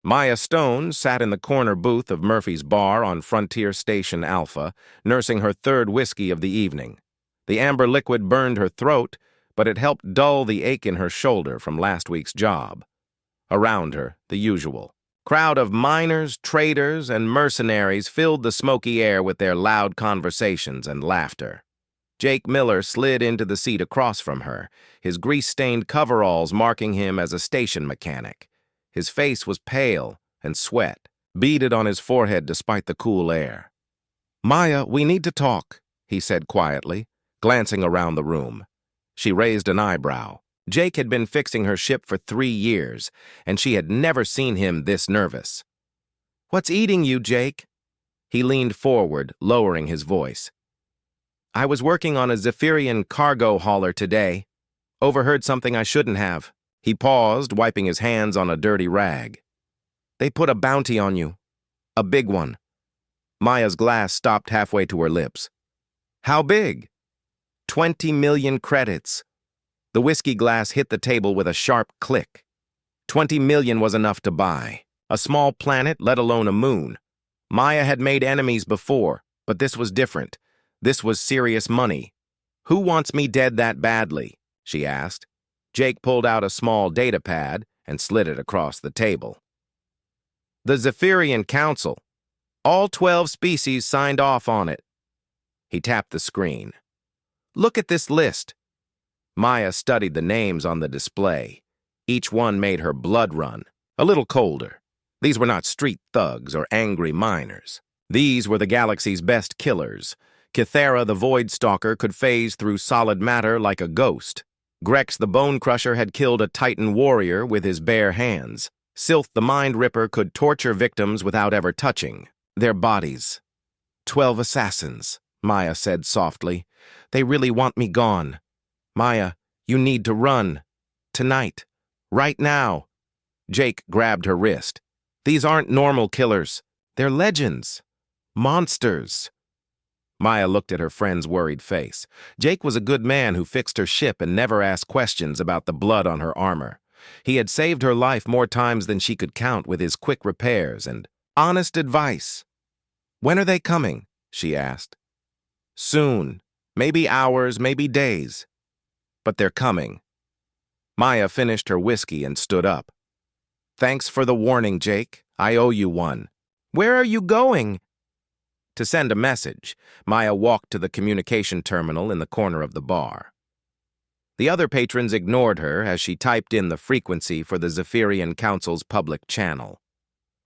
Maya Stone sat in the corner booth of Murphy's bar on Frontier Station Alpha, nursing her third whiskey of the evening. The amber liquid burned her throat, but it helped dull the ache in her shoulder from last week's job. Around her, the usual crowd of miners, traders, and mercenaries filled the smoky air with their loud conversations and laughter. Jake Miller slid into the seat across from her, his grease-stained coveralls marking him as a station mechanic. His face was pale, and sweat beaded on his forehead despite the cool air. "Maya, we need to talk," he said quietly, glancing around the room. She raised an eyebrow. Jake had been fixing her ship for 3 years, and she had never seen him this nervous. "What's eating you, Jake?" He leaned forward, lowering his voice. "I was working on a Zephyrian cargo hauler today. Overheard something I shouldn't have." He paused, wiping his hands on a dirty rag. "They put a bounty on you. A big one." Maya's glass stopped halfway to her lips. "How big?" 20 million credits. The whiskey glass hit the table with a sharp click. 20 million was enough to buy a small planet, let alone a moon. Maya had made enemies before, but this was different. This was serious money. "Who wants me dead that badly?" she asked. Jake pulled out a small data pad and slid it across the table. "The Zephyrian Council. All 12 species signed off on it." He tapped the screen. "Look at this list." Maya studied the names on the display. Each one made her blood run, a little colder. These were not street thugs or angry miners. These were the galaxy's best killers. Kythera the Void Stalker could phase through solid matter like a ghost. Grex the Bone Crusher had killed a Titan warrior with his bare hands. Sylph the Mind Ripper could torture victims without ever touching their bodies. 12 assassins, Maya said softly. "They really want me gone. Maya, you need to run. Tonight. Right now." Jake grabbed her wrist. "These aren't normal killers. They're legends. Monsters." Maya looked at her friend's worried face. Jake was a good man who fixed her ship and never asked questions about the blood on her armor. He had saved her life more times than she could count with his quick repairs and honest advice. "When are they coming?" she asked. "Soon. Maybe hours, maybe days. But they're coming." Maya finished her whiskey and stood up. "Thanks for the warning, Jake. I owe you one." "Where are you going?" To send a message, Maya walked to the communication terminal in the corner of the bar. The other patrons ignored her as she typed in the frequency for the Zephyrian Council's public channel.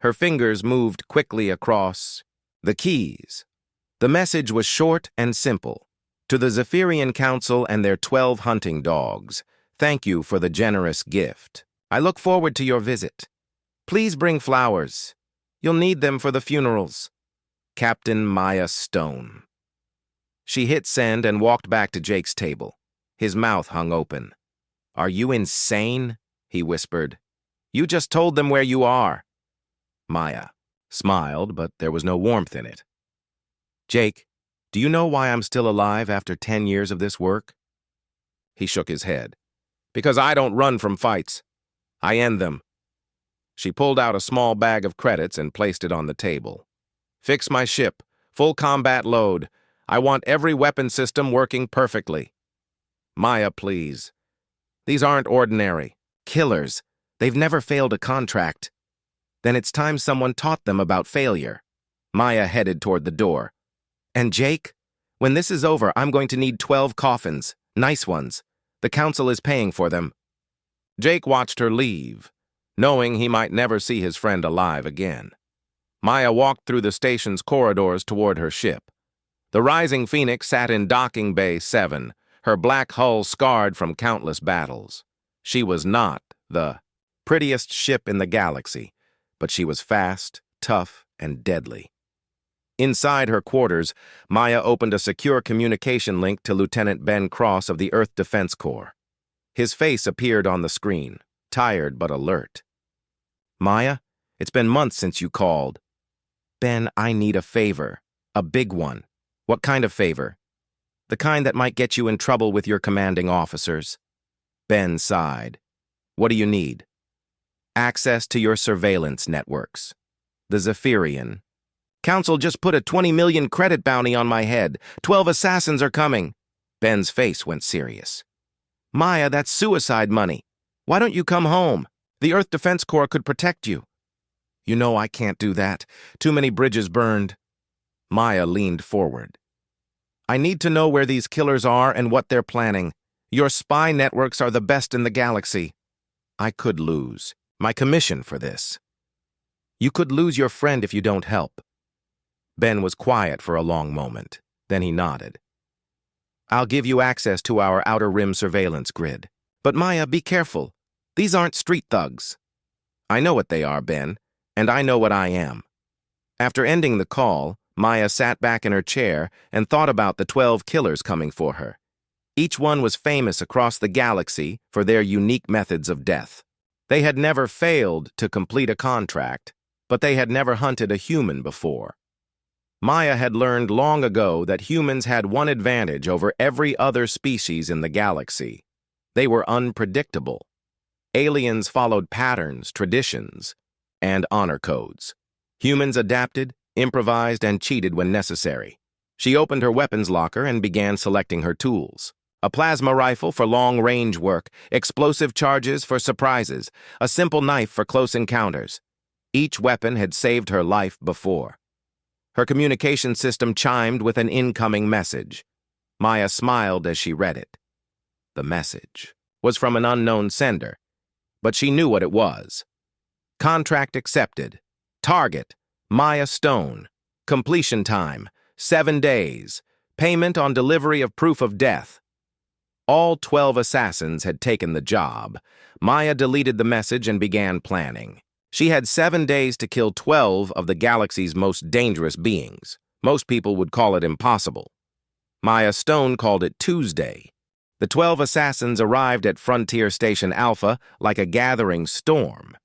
Her fingers moved quickly across the keys. The message was short and simple. "To the Zephyrian Council and their 12 hunting dogs, thank you for the generous gift. I look forward to your visit. Please bring flowers. You'll need them for the funerals. Captain Maya Stone." She hit send and walked back to Jake's table. His mouth hung open. "Are you insane?" he whispered. "You just told them where you are." Maya smiled, but there was no warmth in it. "Jake, do you know why I'm still alive after 10 years of this work?" He shook his head. "Because I don't run from fights. I end them." She pulled out a small bag of credits and placed it on the table. "Fix my ship. Full combat load. I want every weapon system working perfectly." "Maya, please. These aren't ordinary killers. They've never failed a contract." "Then it's time someone taught them about failure." Maya headed toward the door. "And Jake, when this is over, I'm going to need 12 coffins. Nice ones. The council is paying for them." Jake watched her leave, knowing he might never see his friend alive again. Maya walked through the station's corridors toward her ship. The Rising Phoenix sat in Docking Bay 7, her black hull scarred from countless battles. She was not the prettiest ship in the galaxy, but she was fast, tough, and deadly. Inside her quarters, Maya opened a secure communication link to Lieutenant Ben Cross of the Earth Defense Corps. His face appeared on the screen, tired but alert. "Maya, it's been months since you called." "Ben, I need a favor. A big one." "What kind of favor?" "The kind that might get you in trouble with your commanding officers." Ben sighed. "What do you need?" Access to your surveillance networks. The Zephyrian. Council just put a 20 million credit bounty on my head. 12 assassins are coming. Ben's face went serious. Maya, that's suicide money. Why don't you come home? The Earth Defense Corps could protect you. You know I can't do that. Too many bridges burned. Maya leaned forward. I need to know where these killers are and what they're planning. Your spy networks are the best in the galaxy. I could lose my commission for this. You could lose your friend if you don't help. Ben was quiet for a long moment. Then he nodded. I'll give you access to our outer rim surveillance grid. But Maya, be careful. These aren't street thugs. I know what they are, Ben, and I know what I am. After ending the call, Maya sat back in her chair and thought about the 12 killers coming for her. Each one was famous across the galaxy for their unique methods of death. They had never failed to complete a contract, but they had never hunted a human before. Maya had learned long ago that humans had one advantage over every other species in the galaxy. They were unpredictable. Aliens followed patterns, traditions, and honor codes. Humans adapted, improvised, and cheated when necessary. She opened her weapons locker and began selecting her tools. A plasma rifle for long-range work, explosive charges for surprises, a simple knife for close encounters. Each weapon had saved her life before. Her communication system chimed with an incoming message. Maya smiled as she read it. The message was from an unknown sender, but she knew what it was. Contract accepted. Target, Maya Stone. Completion time, 7 days. Payment on delivery of proof of death. All 12 assassins had taken the job. Maya deleted the message and began planning. She had 7 days to kill 12 of the galaxy's most dangerous beings. Most people would call it impossible. Maya Stone called it Tuesday. The 12 assassins arrived at Frontier Station Alpha like a gathering storm.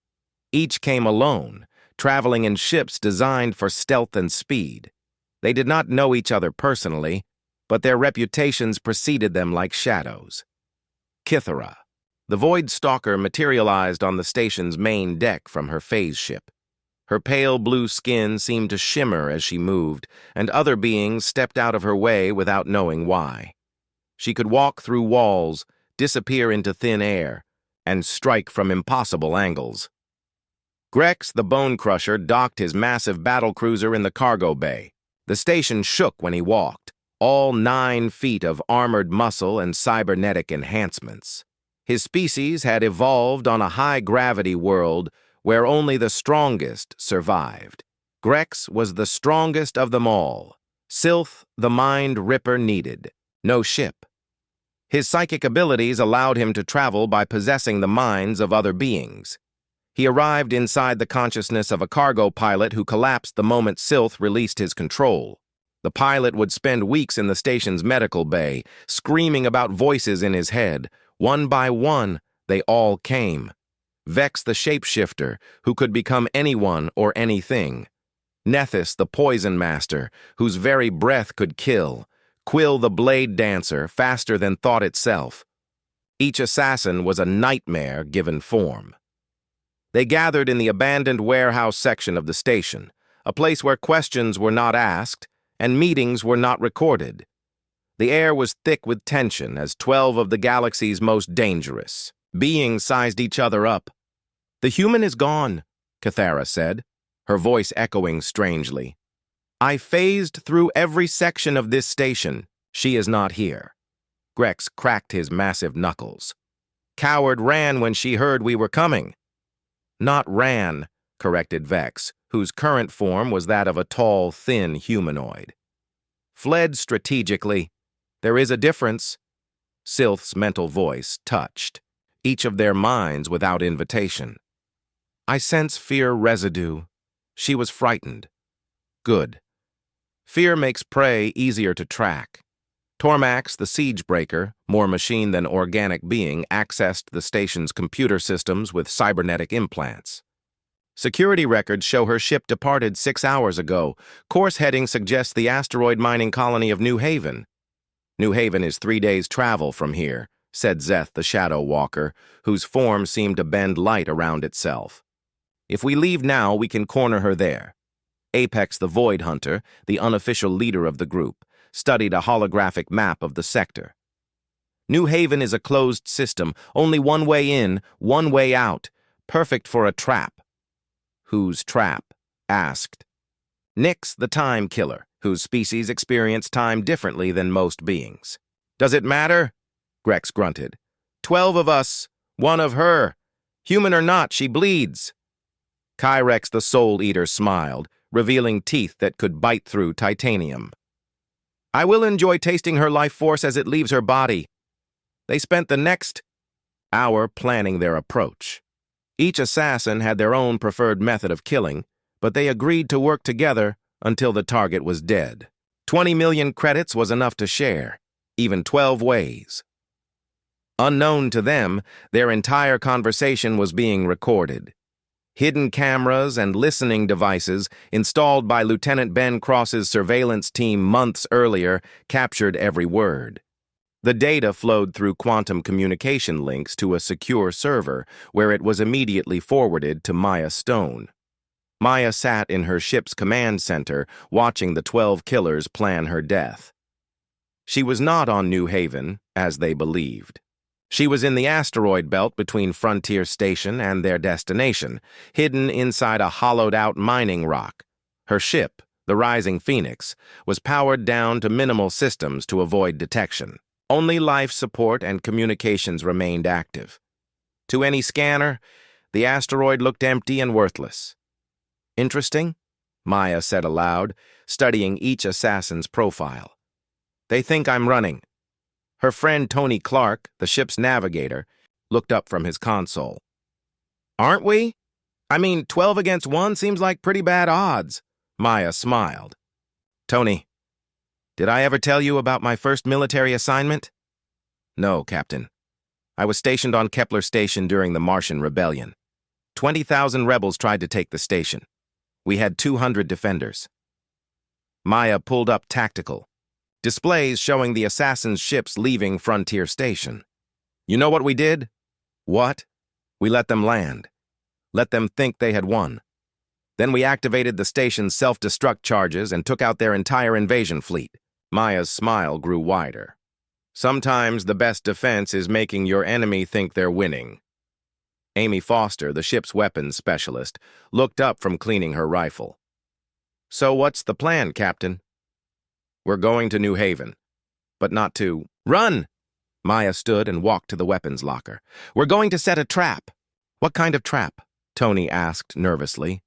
Each came alone, traveling in ships designed for stealth and speed. They did not know each other personally, but their reputations preceded them like shadows. Kythera. The Void Stalker materialized on the station's main deck from her phase ship. Her pale blue skin seemed to shimmer as she moved, and other beings stepped out of her way without knowing why. She could walk through walls, disappear into thin air, and strike from impossible angles. Grex, the Bone Crusher, docked his massive battlecruiser in the cargo bay. The station shook when he walked, all 9 feet of armored muscle and cybernetic enhancements. His species had evolved on a high-gravity world where only the strongest survived. Grex was the strongest of them all. Sylph, the Mind Ripper, needed no ship. His psychic abilities allowed him to travel by possessing the minds of other beings. He arrived inside the consciousness of a cargo pilot who collapsed the moment Sylph released his control. The pilot would spend weeks in the station's medical bay, screaming about voices in his head. One by one, they all came. Vex the shapeshifter, who could become anyone or anything. Nethys the poison master, whose very breath could kill. Quill the blade dancer, faster than thought itself. Each assassin was a nightmare given form. They gathered in the abandoned warehouse section of the station, a place where questions were not asked and meetings were not recorded. The air was thick with tension as 12 of the galaxy's most dangerous beings sized each other up. The human is gone, Kythera said, her voice echoing strangely. I phased through every section of this station. She is not here. Grex cracked his massive knuckles. Coward ran when she heard we were coming. Not ran, corrected Vex, whose current form was that of a tall, thin humanoid. Fled strategically. There is a difference. Sylph's mental voice touched each of their minds without invitation. I sense fear residue. She was frightened. Good. Fear makes prey easier to track. Tormax, the Siegebreaker, more machine than organic being, accessed the station's computer systems with cybernetic implants. Security records show her ship departed 6 hours ago. Course heading suggests the asteroid mining colony of New Haven. New Haven is 3 days' travel from here, said Zeth the Shadow Walker, whose form seemed to bend light around itself. If we leave now, we can corner her there. Apex the Void Hunter, the unofficial leader of the group, studied a holographic map of the sector. New Haven is a closed system, only one way in, one way out, perfect for a trap. Whose trap? Asked. Nyx, the Time Killer, whose species experience time differently than most beings. Does it matter? Grex grunted. 12 of us, 1 of her. Human or not, she bleeds. Kyrex the Soul Eater smiled, revealing teeth that could bite through titanium. I will enjoy tasting her life force as it leaves her body. They spent the next hour planning their approach. Each assassin had their own preferred method of killing, but they agreed to work together until the target was dead. 20 million credits was enough to share, even 12 ways. Unknown to them, their entire conversation was being recorded. Hidden cameras and listening devices installed by Lieutenant Ben Cross's surveillance team months earlier captured every word. The data flowed through quantum communication links to a secure server, where it was immediately forwarded to Maya Stone. Maya sat in her ship's command center, watching the 12 killers plan her death. She was not on New Haven, as they believed. She was in the asteroid belt between Frontier Station and their destination, hidden inside a hollowed-out mining rock. Her ship, the Rising Phoenix, was powered down to minimal systems to avoid detection. Only life support and communications remained active. To any scanner, the asteroid looked empty and worthless. Interesting, Maya said aloud, studying each assassin's profile. They think I'm running. Her friend Tony Clark, the ship's navigator, looked up from his console. Aren't we? I mean, 12 against 1 seems like pretty bad odds. Maya smiled. Tony, did I ever tell you about my first military assignment? No, Captain. I was stationed on Kepler Station during the Martian Rebellion. 20,000 rebels tried to take the station. We had 200 defenders. Maya pulled up Tactical. Displays showing the assassins' ships leaving Frontier Station. You know what we did? What? We let them land. Let them think they had won. Then we activated the station's self-destruct charges and took out their entire invasion fleet. Maya's smile grew wider. Sometimes the best defense is making your enemy think they're winning. Amy Foster, the ship's weapons specialist, looked up from cleaning her rifle. So what's the plan, Captain? We're going to New Haven, but not to run. Maya stood and walked to the weapons locker. We're going to set a trap. What kind of trap? Tony asked nervously.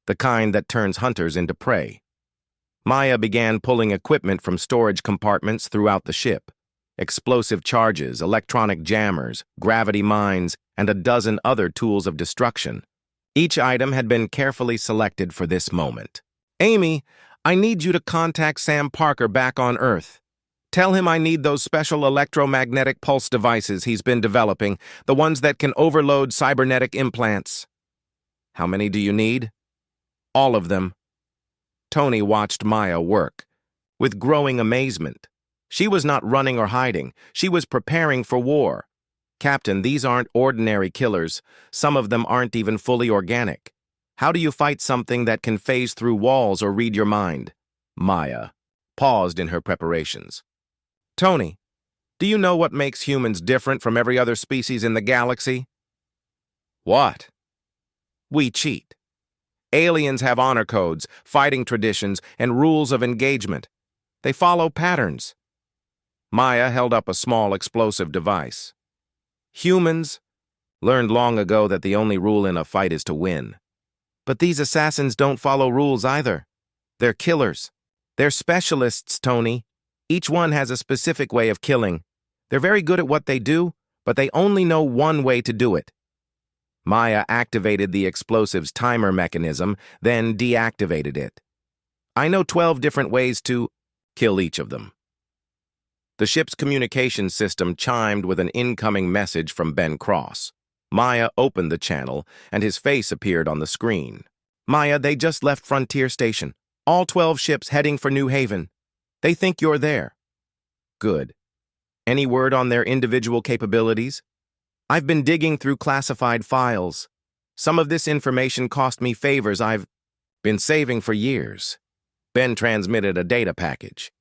The kind that turns hunters into prey. Maya began pulling equipment from storage compartments throughout the ship. Explosive charges, electronic jammers, gravity mines, and a dozen other tools of destruction. Each item had been carefully selected for this moment. Amy, I need you to contact Sam Parker back on Earth. Tell him I need those special electromagnetic pulse devices he's been developing, the ones that can overload cybernetic implants. How many do you need? All of them. Tony watched Maya work, with growing amazement. She was not running or hiding. She was preparing for war. Captain, these aren't ordinary killers. Some of them aren't even fully organic. How do you fight something that can phase through walls or read your mind? Maya paused in her preparations. Tony, do you know what makes humans different from every other species in the galaxy? What? We cheat. Aliens have honor codes, fighting traditions, and rules of engagement. They follow patterns. Maya held up a small explosive device. Humans learned long ago that the only rule in a fight is to win. But these assassins don't follow rules either. They're killers. They're specialists, Tony. Each one has a specific way of killing. They're very good at what they do, but they only know one way to do it. Maya activated the explosive's timer mechanism, then deactivated it. I know 12 different ways to kill each of them. The ship's communication system chimed with an incoming message from Ben Cross. Maya opened the channel, and his face appeared on the screen. Maya, they just left Frontier Station. All 12 ships heading for New Haven. They think you're there. Good. Any word on their individual capabilities? I've been digging through classified files. Some of this information cost me favors I've been saving for years. Ben transmitted a data package.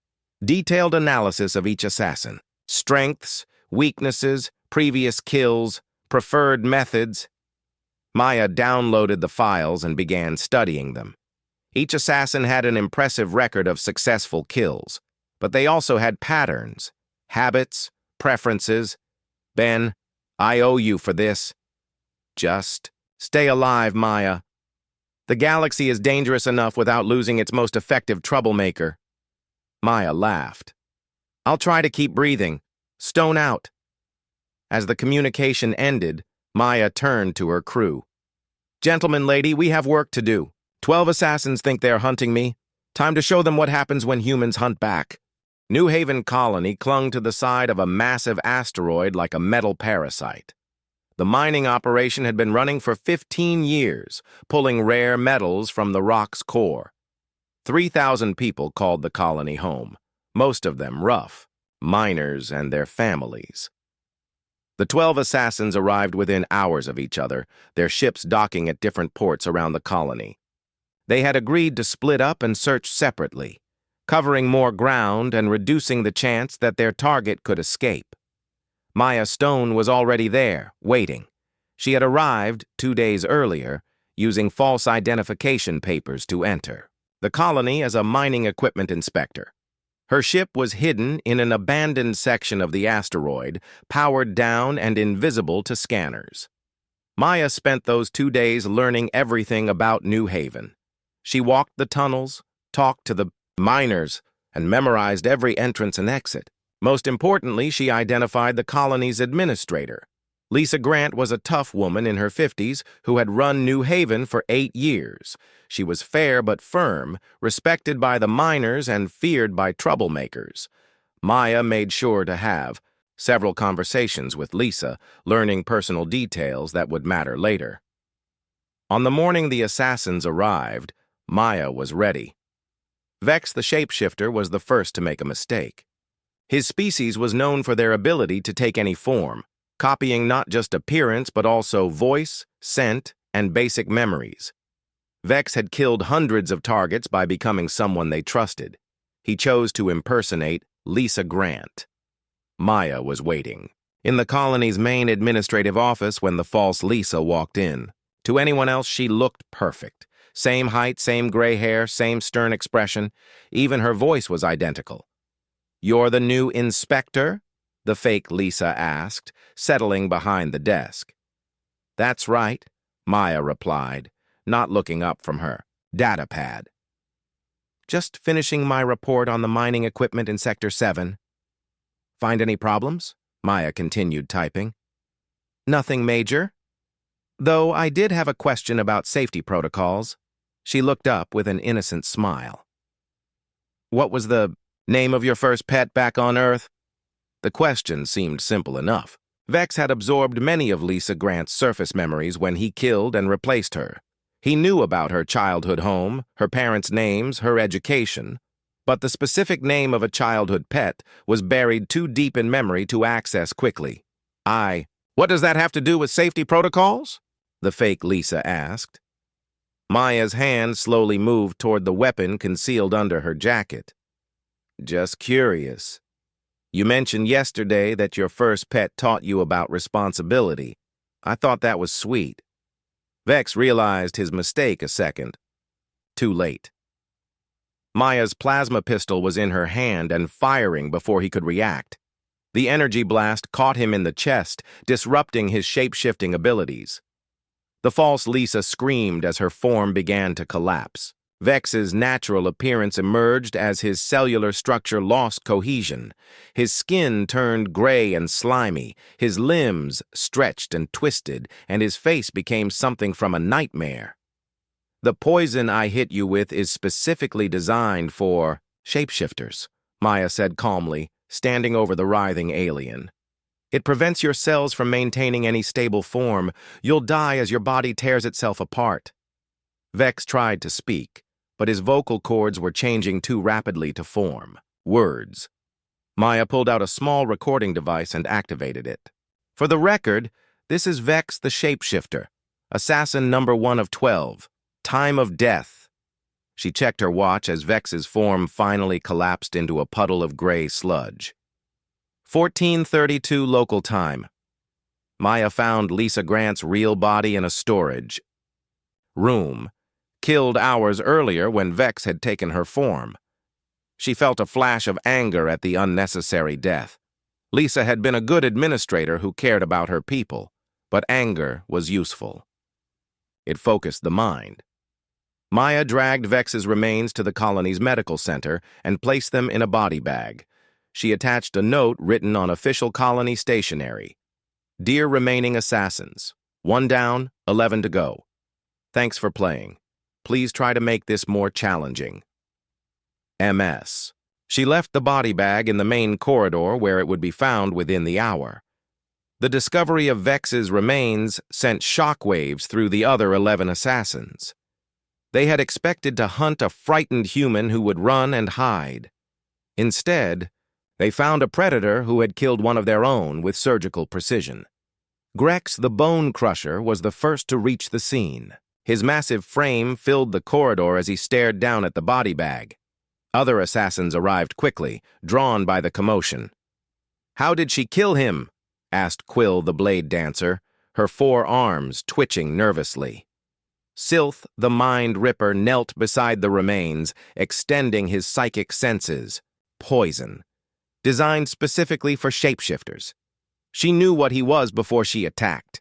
Detailed analysis of each assassin. Strengths, weaknesses, previous kills, preferred methods. Maya downloaded the files and began studying them. Each assassin had an impressive record of successful kills, but they also had patterns, habits, preferences. Ben, I owe you for this. Just stay alive, Maya. The galaxy is dangerous enough without losing its most effective troublemaker. Maya laughed. I'll try to keep breathing. Stone out. As the communication ended, Maya turned to her crew. Gentlemen, lady, we have work to do. 12 assassins think they're hunting me. Time to show them what happens when humans hunt back. New Haven Colony clung to the side of a massive asteroid like a metal parasite. The mining operation had been running for 15 years, pulling rare metals from the rock's core. 3,000 people called the colony home, most of them rough, miners and their families. The 12 assassins arrived within hours of each other, their ships docking at different ports around the colony. They had agreed to split up and search separately, covering more ground and reducing the chance that their target could escape. Maya Stone was already there, waiting. She had arrived 2 days earlier, using false identification papers to enter the colony as a mining equipment inspector. Her ship was hidden in an abandoned section of the asteroid, powered down and invisible to scanners. Maya spent those 2 days learning everything about New Haven. She walked the tunnels, talked to the miners, and memorized every entrance and exit. Most importantly, she identified the colony's administrator. Lisa Grant was a tough woman in her 50s who had run New Haven for 8 years. She was fair but firm, respected by the miners and feared by troublemakers. Maya made sure to have several conversations with Lisa, learning personal details that would matter later. On the morning the assassins arrived, Maya was ready. Vex the shapeshifter was the first to make a mistake. His species was known for their ability to take any form, copying not just appearance but also voice, scent, and basic memories. Vex had killed hundreds of targets by becoming someone they trusted. He chose to impersonate Lisa Grant. Maya was waiting in the colony's main administrative office when the false Lisa walked in. To anyone else, she looked perfect. Same height, same gray hair, same stern expression. Even her voice was identical. "You're the new inspector?" the fake Lisa asked, settling behind the desk. "That's right," Maya replied, not looking up from her data pad. "Just finishing my report on the mining equipment in Sector 7. Find any problems?" Maya continued typing. "Nothing major. Though I did have a question about safety protocols." She looked up with an innocent smile. "What was the name of your first pet back on Earth?" The question seemed simple enough. Vex had absorbed many of Lisa Grant's surface memories when he killed and replaced her. He knew about her childhood home, her parents' names, her education, but the specific name of a childhood pet was buried too deep in memory to access quickly. What does that have to do with safety protocols?" the fake Lisa asked. Maya's hand slowly moved toward the weapon concealed under her jacket. "Just curious. You mentioned yesterday that your first pet taught you about responsibility. I thought that was sweet." Vex realized his mistake a second. Too late. Maya's plasma pistol was in her hand and firing before he could react. The energy blast caught him in the chest, disrupting his shape-shifting abilities. The false Lisa screamed as her form began to collapse. Vex's natural appearance emerged as his cellular structure lost cohesion. His skin turned gray and slimy, his limbs stretched and twisted, and his face became something from a nightmare. "The poison I hit you with is specifically designed for shapeshifters," Maya said calmly, standing over the writhing alien. "It prevents your cells from maintaining any stable form. You'll die as your body tears itself apart." Vex tried to speak, but his vocal cords were changing too rapidly to form words. Maya pulled out a small recording device and activated it. For the record, this is Vex the Shapeshifter, Assassin number 1 of 12, Time of Death. She checked her watch as Vex's form finally collapsed into a puddle of gray sludge. 14:32 local time. Maya found Lisa Grant's real body in a storage room, killed hours earlier when Vex had taken her form. She felt a flash of anger at the unnecessary death. Lisa had been a good administrator who cared about her people, but anger was useful. It focused the mind. Maya dragged Vex's remains to the colony's medical center and placed them in a body bag. She attached a note written on official colony stationery. Dear remaining assassins, 1 down, 11 to go. Thanks for playing. Please try to make this more challenging. MS. She left the body bag in the main corridor where it would be found within the hour. The discovery of Vex's remains sent shockwaves through the other 11 assassins. They had expected to hunt a frightened human who would run and hide. Instead, they found a predator who had killed one of their own with surgical precision. Grex the Bone Crusher was the first to reach the scene. His massive frame filled the corridor as he stared down at the body bag. Other assassins arrived quickly, drawn by the commotion. "How did she kill him?" asked Quill the Blade Dancer, her 4 arms twitching nervously. Sylth the Mind Ripper knelt beside the remains, extending his psychic senses. Poison. Designed specifically for shapeshifters. She knew what he was before she attacked.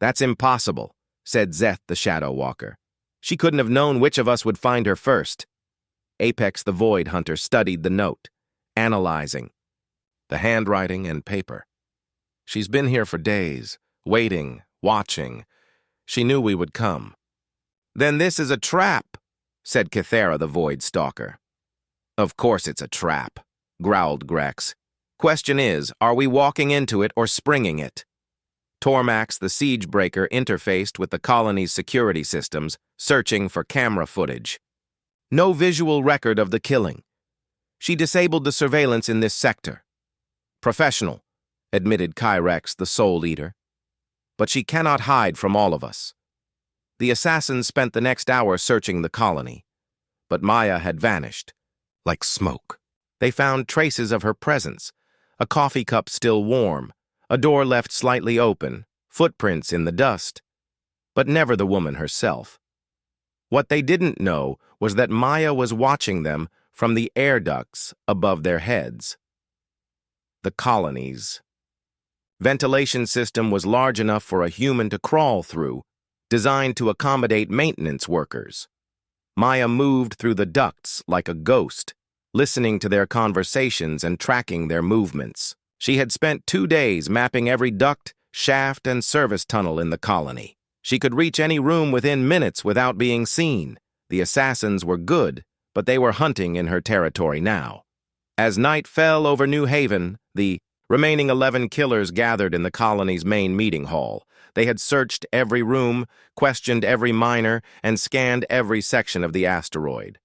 "That's impossible," said Zeth the Shadow Walker. "She couldn't have known which of us would find her first." Apex the Void Hunter studied the note, analyzing the handwriting and paper. "She's been here for days, waiting, watching. She knew we would come." "Then this is a trap," said Kythera the Void Stalker. "Of course it's a trap," growled Grex. "Question is, are we walking into it or springing it?" Tormax the Siegebreaker interfaced with the colony's security systems, searching for camera footage. No visual record of the killing. She disabled the surveillance in this sector. "Professional," admitted Kyrex the Soul Eater. "But she cannot hide from all of us." The assassins spent the next hour searching the colony, but Maya had vanished, like smoke. They found traces of her presence, a coffee cup still warm, a door left slightly open, footprints in the dust, but never the woman herself. What they didn't know was that Maya was watching them from the air ducts above their heads. The colony's ventilation system was large enough for a human to crawl through, designed to accommodate maintenance workers. Maya moved through the ducts like a ghost, listening to their conversations and tracking their movements. She had spent 2 days mapping every duct, shaft, and service tunnel in the colony. She could reach any room within minutes without being seen. The assassins were good, but they were hunting in her territory now. As night fell over New Haven, the remaining 11 killers gathered in the colony's main meeting hall. They had searched every room, questioned every miner, and scanned every section of the asteroid.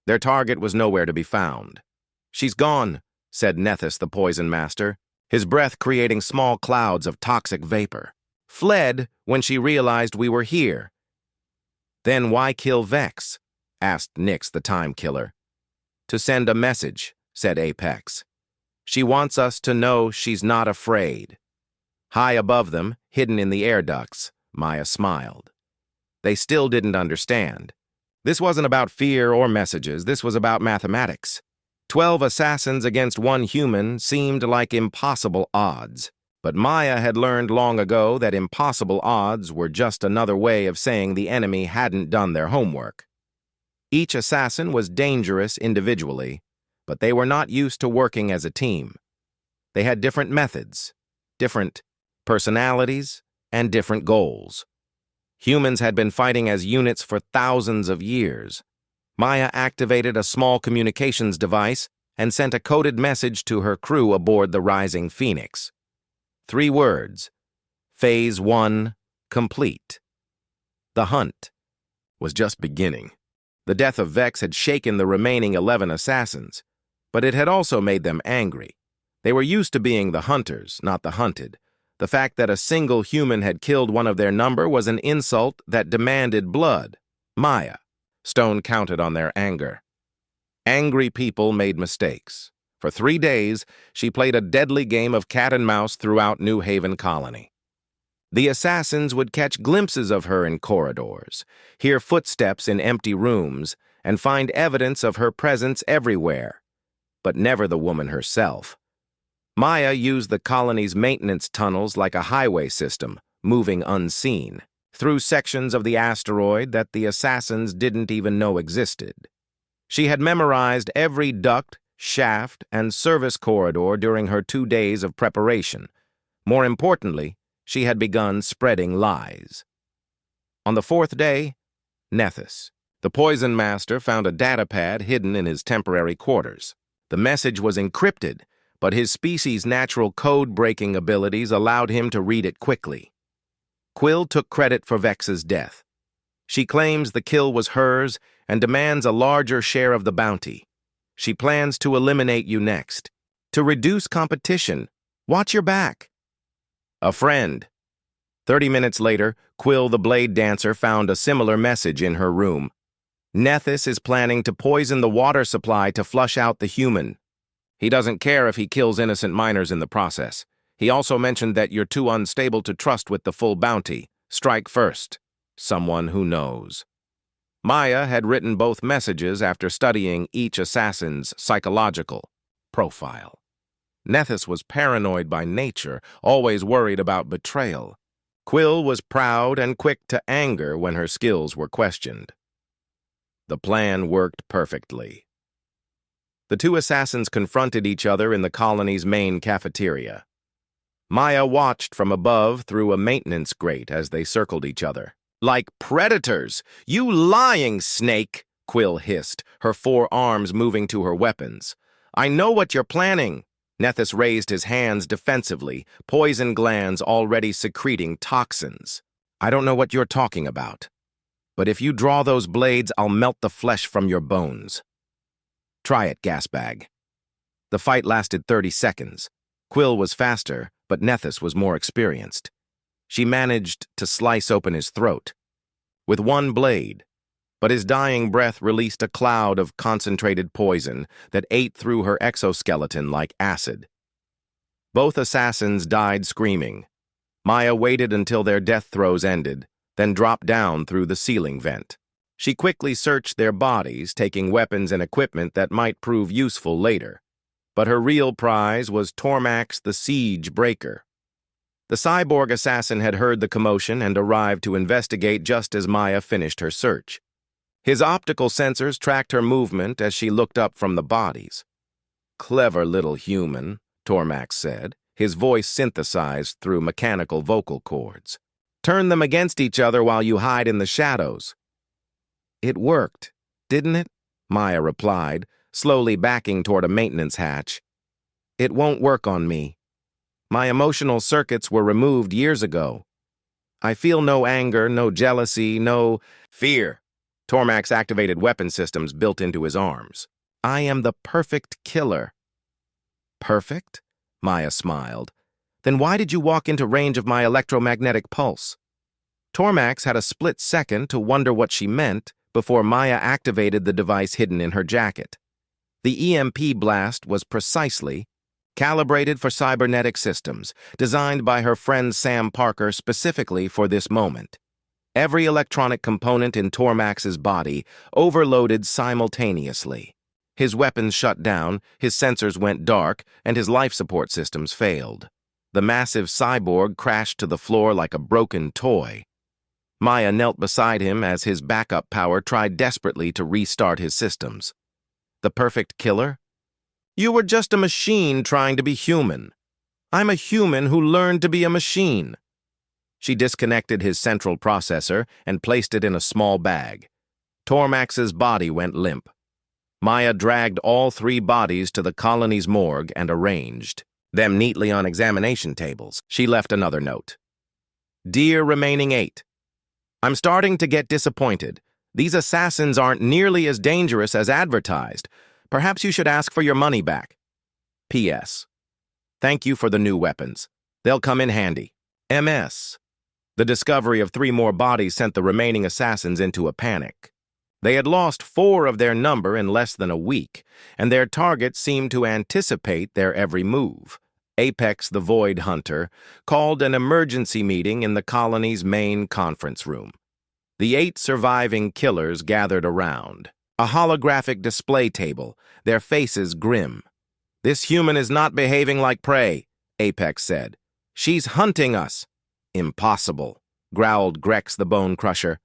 Their target was nowhere to be found. "She's gone," said Nethys the Poison Master, his breath creating small clouds of toxic vapor. "Fled when she realized we were here." "Then why kill Vex?" asked Nyx the Time Killer. "To send a message," said Apex. "She wants us to know she's not afraid." High above them, hidden in the air ducts, Maya smiled. They still didn't understand. This wasn't about fear or messages, this was about mathematics. 12 assassins against 1 human seemed like impossible odds. But Maya had learned long ago that impossible odds were just another way of saying the enemy hadn't done their homework. Each assassin was dangerous individually, but they were not used to working as a team. They had different methods, different personalities, and different goals. Humans had been fighting as units for thousands of years. Maya activated a small communications device and sent a coded message to her crew aboard the Rising Phoenix. 3 words. Phase 1 complete. The hunt was just beginning. The death of Vex had shaken the remaining 11 assassins. But it had also made them angry. They were used to being the hunters, not the hunted. The fact that a single human had killed one of their number was an insult that demanded blood. Maya. Stone counted on their anger. Angry people made mistakes. For 3 days, she played a deadly game of cat and mouse throughout New Haven Colony. The assassins would catch glimpses of her in corridors, hear footsteps in empty rooms, and find evidence of her presence everywhere, but never the woman herself. Maya used the colony's maintenance tunnels like a highway system, moving unseen, through sections of the asteroid that the assassins didn't even know existed. She had memorized every duct, shaft, and service corridor during her 2 days of preparation. More importantly, she had begun spreading lies. On the 4th day, Nethys, the poison master, found a datapad hidden in his temporary quarters. The message was encrypted, but his species' natural code-breaking abilities allowed him to read it quickly. Quill took credit for Vex's death. She claims the kill was hers and demands a larger share of the bounty. She plans to eliminate you next. To reduce competition, watch your back. A friend. 30 minutes later, Quill the Blade Dancer found a similar message in her room. Nethys is planning to poison the water supply to flush out the human. He doesn't care if he kills innocent miners in the process. He also mentioned that you're too unstable to trust with the full bounty. Strike first. Someone who knows. Maya had written both messages after studying each assassin's psychological profile. Nethys was paranoid by nature, always worried about betrayal. Quill was proud and quick to anger when her skills were questioned. The plan worked perfectly. The two assassins confronted each other in the colony's main cafeteria. Maya watched from above through a maintenance grate as they circled each other. Like predators! You lying snake! Quill hissed, her 4 arms moving to her weapons. I know what you're planning. Nethys raised his hands defensively, poison glands already secreting toxins. I don't know what you're talking about. But if you draw those blades, I'll melt the flesh from your bones. Try it, gasbag. The fight lasted 30 seconds. Quill was faster, but Nethys was more experienced. She managed to slice open his throat with one blade, but his dying breath released a cloud of concentrated poison that ate through her exoskeleton like acid. Both assassins died screaming. Maya waited until their death throes ended, then dropped down through the ceiling vent. She quickly searched their bodies, taking weapons and equipment that might prove useful later. But her real prize was Tormax the Siege Breaker. The cyborg assassin had heard the commotion and arrived to investigate just as Maya finished her search. His optical sensors tracked her movement as she looked up from the bodies. Clever little human, Tormax said, his voice synthesized through mechanical vocal cords. Turn them against each other while you hide in the shadows. It worked, didn't it? Maya replied, slowly backing toward a maintenance hatch. It won't work on me. My emotional circuits were removed years ago. I feel no anger, no jealousy, no fear. Tormax activated weapon systems built into his arms. I am the perfect killer. Perfect? Maya smiled. Then why did you walk into range of my electromagnetic pulse? Tormax had a split second to wonder what she meant before Maya activated the device hidden in her jacket. The EMP blast was precisely calibrated for cybernetic systems, designed by her friend Sam Parker specifically for this moment. Every electronic component in Tormax's body overloaded simultaneously. His weapons shut down, his sensors went dark, and his life support systems failed. The massive cyborg crashed to the floor like a broken toy. Maya knelt beside him as his backup power tried desperately to restart his systems. The perfect killer? You were just a machine trying to be human. I'm a human who learned to be a machine. She disconnected his central processor and placed it in a small bag. Tormax's body went limp. Maya dragged all 3 bodies to the colony's morgue and arranged them neatly on examination tables. She left another note. Dear remaining 8, I'm starting to get disappointed. These assassins aren't nearly as dangerous as advertised, Perhaps you should ask for your money back. P.S. Thank you for the new weapons. They'll come in handy. M.S. The discovery of 3 more bodies sent the remaining assassins into a panic. They had lost 4 of their number in less than a week, and their target seemed to anticipate their every move. Apex the Void Hunter called an emergency meeting in the colony's main conference room. The 8 surviving killers gathered around. A holographic display table, their faces grim. "This human is not behaving like prey," Apex said. "She's hunting us." "Impossible," growled Grex the Bone Crusher.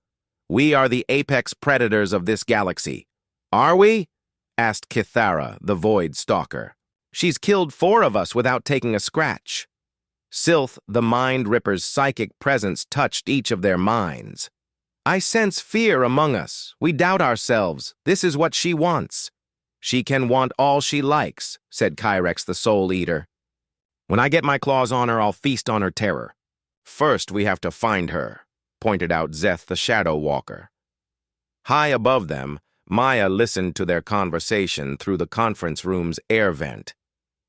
"We are the apex predators of this galaxy." "Are we?" asked Kithara, the Void Stalker. "She's killed 4 of us without taking a scratch." Sylth, the Mind Ripper's psychic presence touched each of their minds. "I sense fear among us. We doubt ourselves. This is what she wants." "She can want all she likes," said Kyrex the Soul Eater. "When I get my claws on her, I'll feast on her terror. First, we have to find her," pointed out Zeth the Shadow Walker. High above them, Maya listened to their conversation through the conference room's air vent.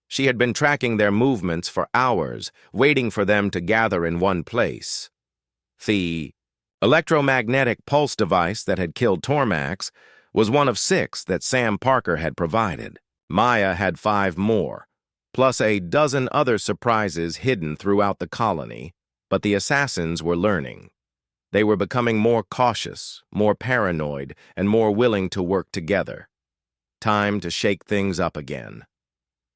She had been tracking their movements for hours, waiting for them to gather in one place. The electromagnetic pulse device that had killed Tormax was one of 6 that Sam Parker had provided. Maya had 5 more, plus a dozen other surprises hidden throughout the colony, but the assassins were learning. They were becoming more cautious, more paranoid, and more willing to work together. Time to shake things up again.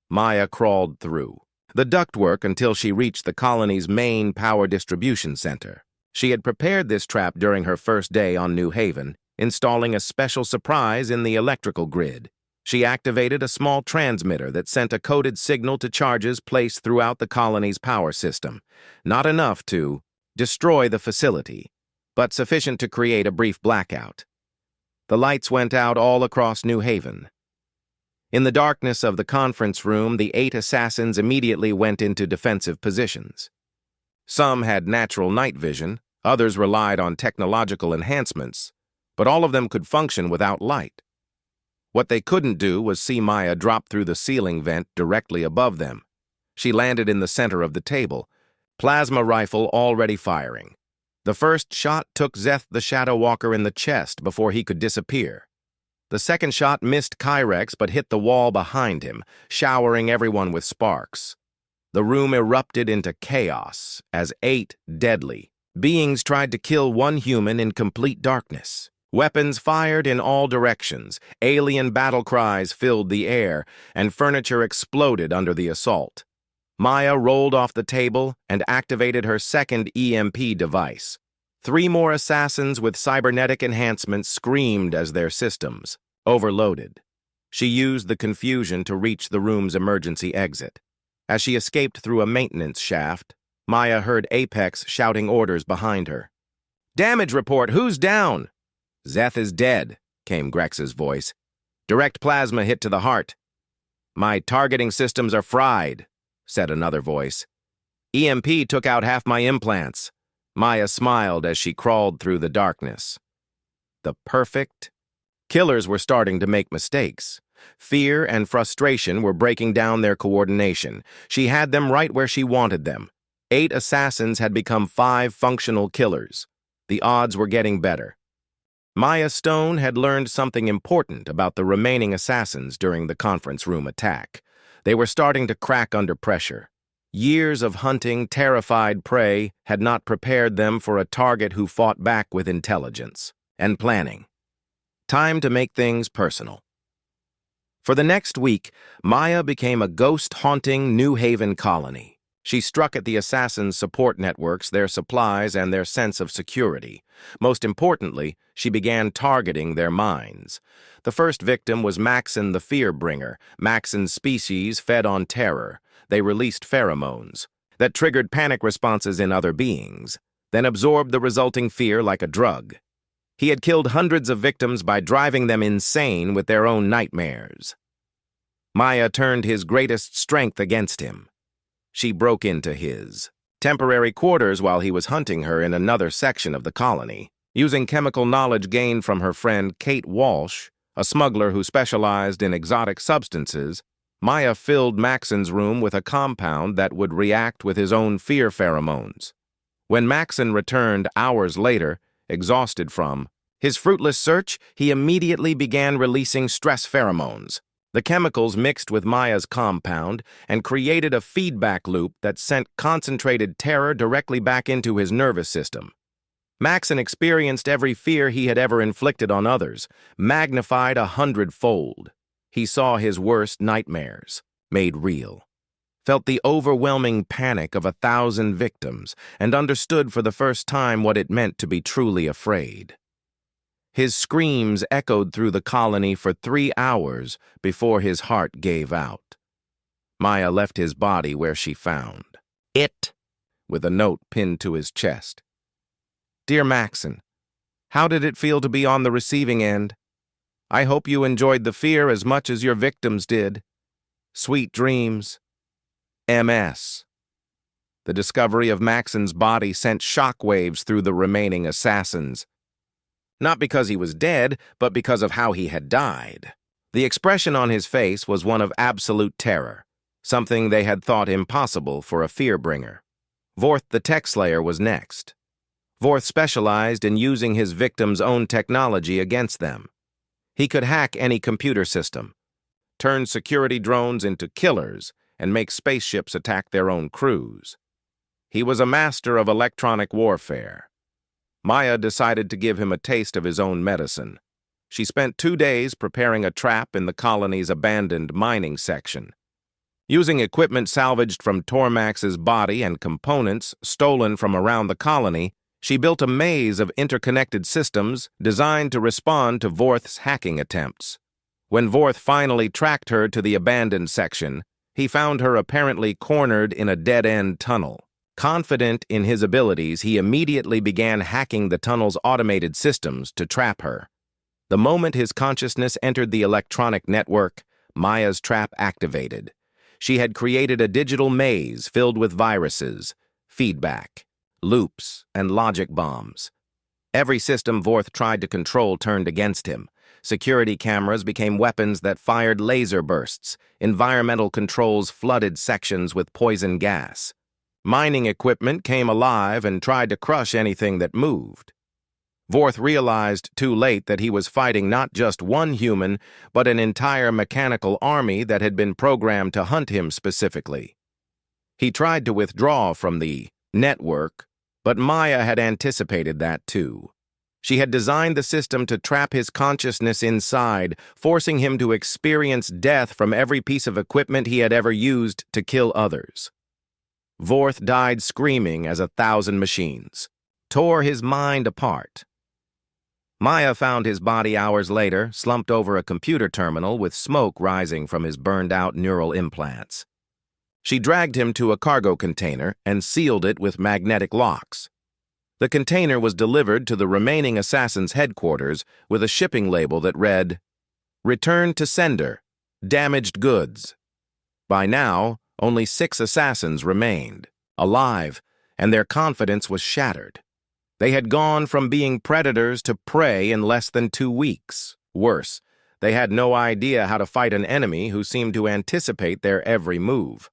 Maya crawled through the ductwork until she reached the colony's main power distribution center. She had prepared this trap during her first day on New Haven, installing a special surprise in the electrical grid. She activated a small transmitter that sent a coded signal to charges placed throughout the colony's power system. Not enough to destroy the facility, but sufficient to create a brief blackout. The lights went out all across New Haven. In the darkness of the conference room, the 8 assassins immediately went into defensive positions. Some had natural night vision, others relied on technological enhancements, but all of them could function without light. What they couldn't do was see Maya drop through the ceiling vent directly above them. She landed in the center of the table, plasma rifle already firing. The first shot took Zeth the Shadow Walker in the chest before he could disappear. The second shot missed Kyrex but hit the wall behind him, showering everyone with sparks. The room erupted into chaos as 8 deadly beings tried to kill one human in complete darkness. Weapons fired in all directions, alien battle cries filled the air, and furniture exploded under the assault. Maya rolled off the table and activated her second EMP device. 3 more assassins with cybernetic enhancements screamed as their systems overloaded. She used the confusion to reach the room's emergency exit. As she escaped through a maintenance shaft, Maya heard Apex shouting orders behind her. "Damage report, who's down?" "Zeth is dead," came Grex's voice. "Direct plasma hit to the heart." "My targeting systems are fried," said another voice. "EMP took out half my implants." Maya smiled as she crawled through the darkness. The perfect killers were starting to make mistakes. Fear and frustration were breaking down their coordination. She had them right where she wanted them. 8 assassins had become 5 functional killers. The odds were getting better. Maya Stone had learned something important about the remaining assassins during the conference room attack. They were starting to crack under pressure. Years of hunting terrified prey had not prepared them for a target who fought back with intelligence and planning. Time to make things personal. For the next week, Maya became a ghost-haunting New Haven colony. She struck at the assassins' support networks, their supplies, and their sense of security. Most importantly, she began targeting their minds. The first victim was Maxon the Fearbringer. Maxon's species fed on terror. They released pheromones that triggered panic responses in other beings, then absorbed the resulting fear like a drug. He had killed hundreds of victims by driving them insane with their own nightmares. Maya turned his greatest strength against him. She broke into his temporary quarters while he was hunting her in another section of the colony. Using chemical knowledge gained from her friend Kate Walsh, a smuggler who specialized in exotic substances, Maya filled Maxon's room with a compound that would react with his own fear pheromones. When Maxon returned hours later, exhausted from his fruitless search, he immediately began releasing stress pheromones. The chemicals mixed with Maya's compound and created a feedback loop that sent concentrated terror directly back into his nervous system. Maxon experienced every fear he had ever inflicted on others, magnified 100-fold. He saw his worst nightmares made real, felt the overwhelming panic of 1,000 victims, and understood for the first time what it meant to be truly afraid. His screams echoed through the colony for 3 hours before his heart gave out. Maya left his body where she found it, with a note pinned to his chest. Dear Maxon, how did it feel to be on the receiving end? I hope you enjoyed the fear as much as your victims did. Sweet dreams. MS. The discovery of Maxon's body sent shockwaves through the remaining assassins. Not because he was dead, but because of how he had died. The expression on his face was one of absolute terror, something they had thought impossible for a fear-bringer. Vorth the Tech Slayer was next. Vorth specialized in using his victims' own technology against them. He could hack any computer system, turn security drones into killers, and make spaceships attack their own crews. He was a master of electronic warfare. Maya decided to give him a taste of his own medicine. She spent 2 days preparing a trap in the colony's abandoned mining section. Using equipment salvaged from Tormax's body and components stolen from around the colony, she built a maze of interconnected systems designed to respond to Vorth's hacking attempts. When Vorth finally tracked her to the abandoned section, he found her apparently cornered in a dead-end tunnel. Confident in his abilities, he immediately began hacking the tunnel's automated systems to trap her. The moment his consciousness entered the electronic network, Maya's trap activated. She had created a digital maze filled with viruses, feedback, loops, and logic bombs. Every system Vorth tried to control turned against him. Security cameras became weapons that fired laser bursts. Environmental controls flooded sections with poison gas. Mining equipment came alive and tried to crush anything that moved. Vorth realized too late that he was fighting not just one human, but an entire mechanical army that had been programmed to hunt him specifically. He tried to withdraw from the network, but Maya had anticipated that too. She had designed the system to trap his consciousness inside, forcing him to experience death from every piece of equipment he had ever used to kill others. Vorth died screaming as 1,000 machines tore his mind apart. Maya found his body hours later, slumped over a computer terminal with smoke rising from his burned-out neural implants. She dragged him to a cargo container and sealed it with magnetic locks. The container was delivered to the remaining assassins' headquarters with a shipping label that read, "Return to sender. Damaged goods." By now, only 6 assassins remained, alive, and their confidence was shattered. They had gone from being predators to prey in less than 2 weeks. Worse, they had no idea how to fight an enemy who seemed to anticipate their every move.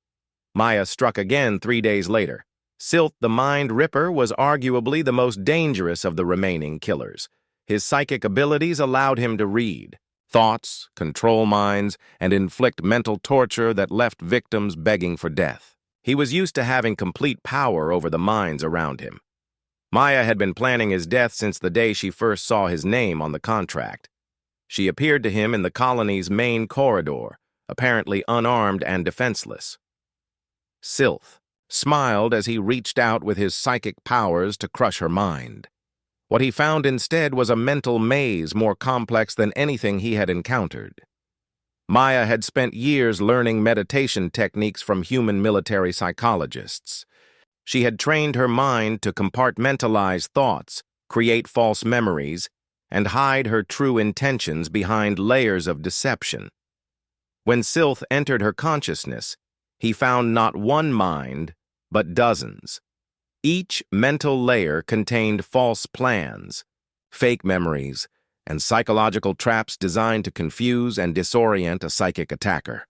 Maya struck again 3 days later. Silth the Mind Ripper was arguably the most dangerous of the remaining killers. His psychic abilities allowed him to read thoughts, control minds, and inflict mental torture that left victims begging for death. He was used to having complete power over the minds around him. Maya had been planning his death since the day she first saw his name on the contract. She appeared to him in the colony's main corridor, apparently unarmed and defenseless. Silth smiled as he reached out with his psychic powers to crush her mind. What he found instead was a mental maze more complex than anything he had encountered. Maya had spent years learning meditation techniques from human military psychologists. She had trained her mind to compartmentalize thoughts, create false memories, and hide her true intentions behind layers of deception. When Silth entered her consciousness, he found not one mind, but dozens. Each mental layer contained false plans, fake memories, and psychological traps designed to confuse and disorient a psychic attacker.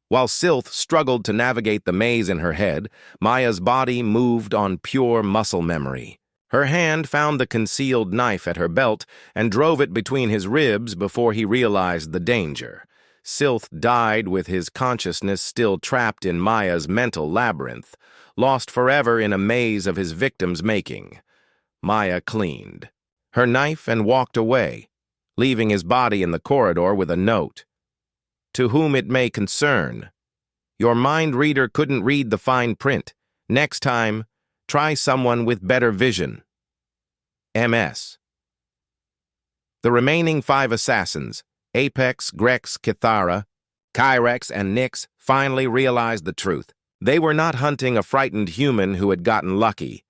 While Sylth struggled to navigate the maze in her head, Maya's body moved on pure muscle memory. Her hand found the concealed knife at her belt and drove it between his ribs before he realized the danger. Sylth died with his consciousness still trapped in Maya's mental labyrinth, lost forever in a maze of his victim's making. Maya cleaned her knife and walked away, leaving his body in the corridor with a note. To whom it may concern. Your mind reader couldn't read the fine print. Next time, try someone with better vision. MS. The remaining 5 assassins, Apex, Grex, Kithara, Kyrex, and Nyx, finally realized the truth. They were not hunting a frightened human who had gotten lucky.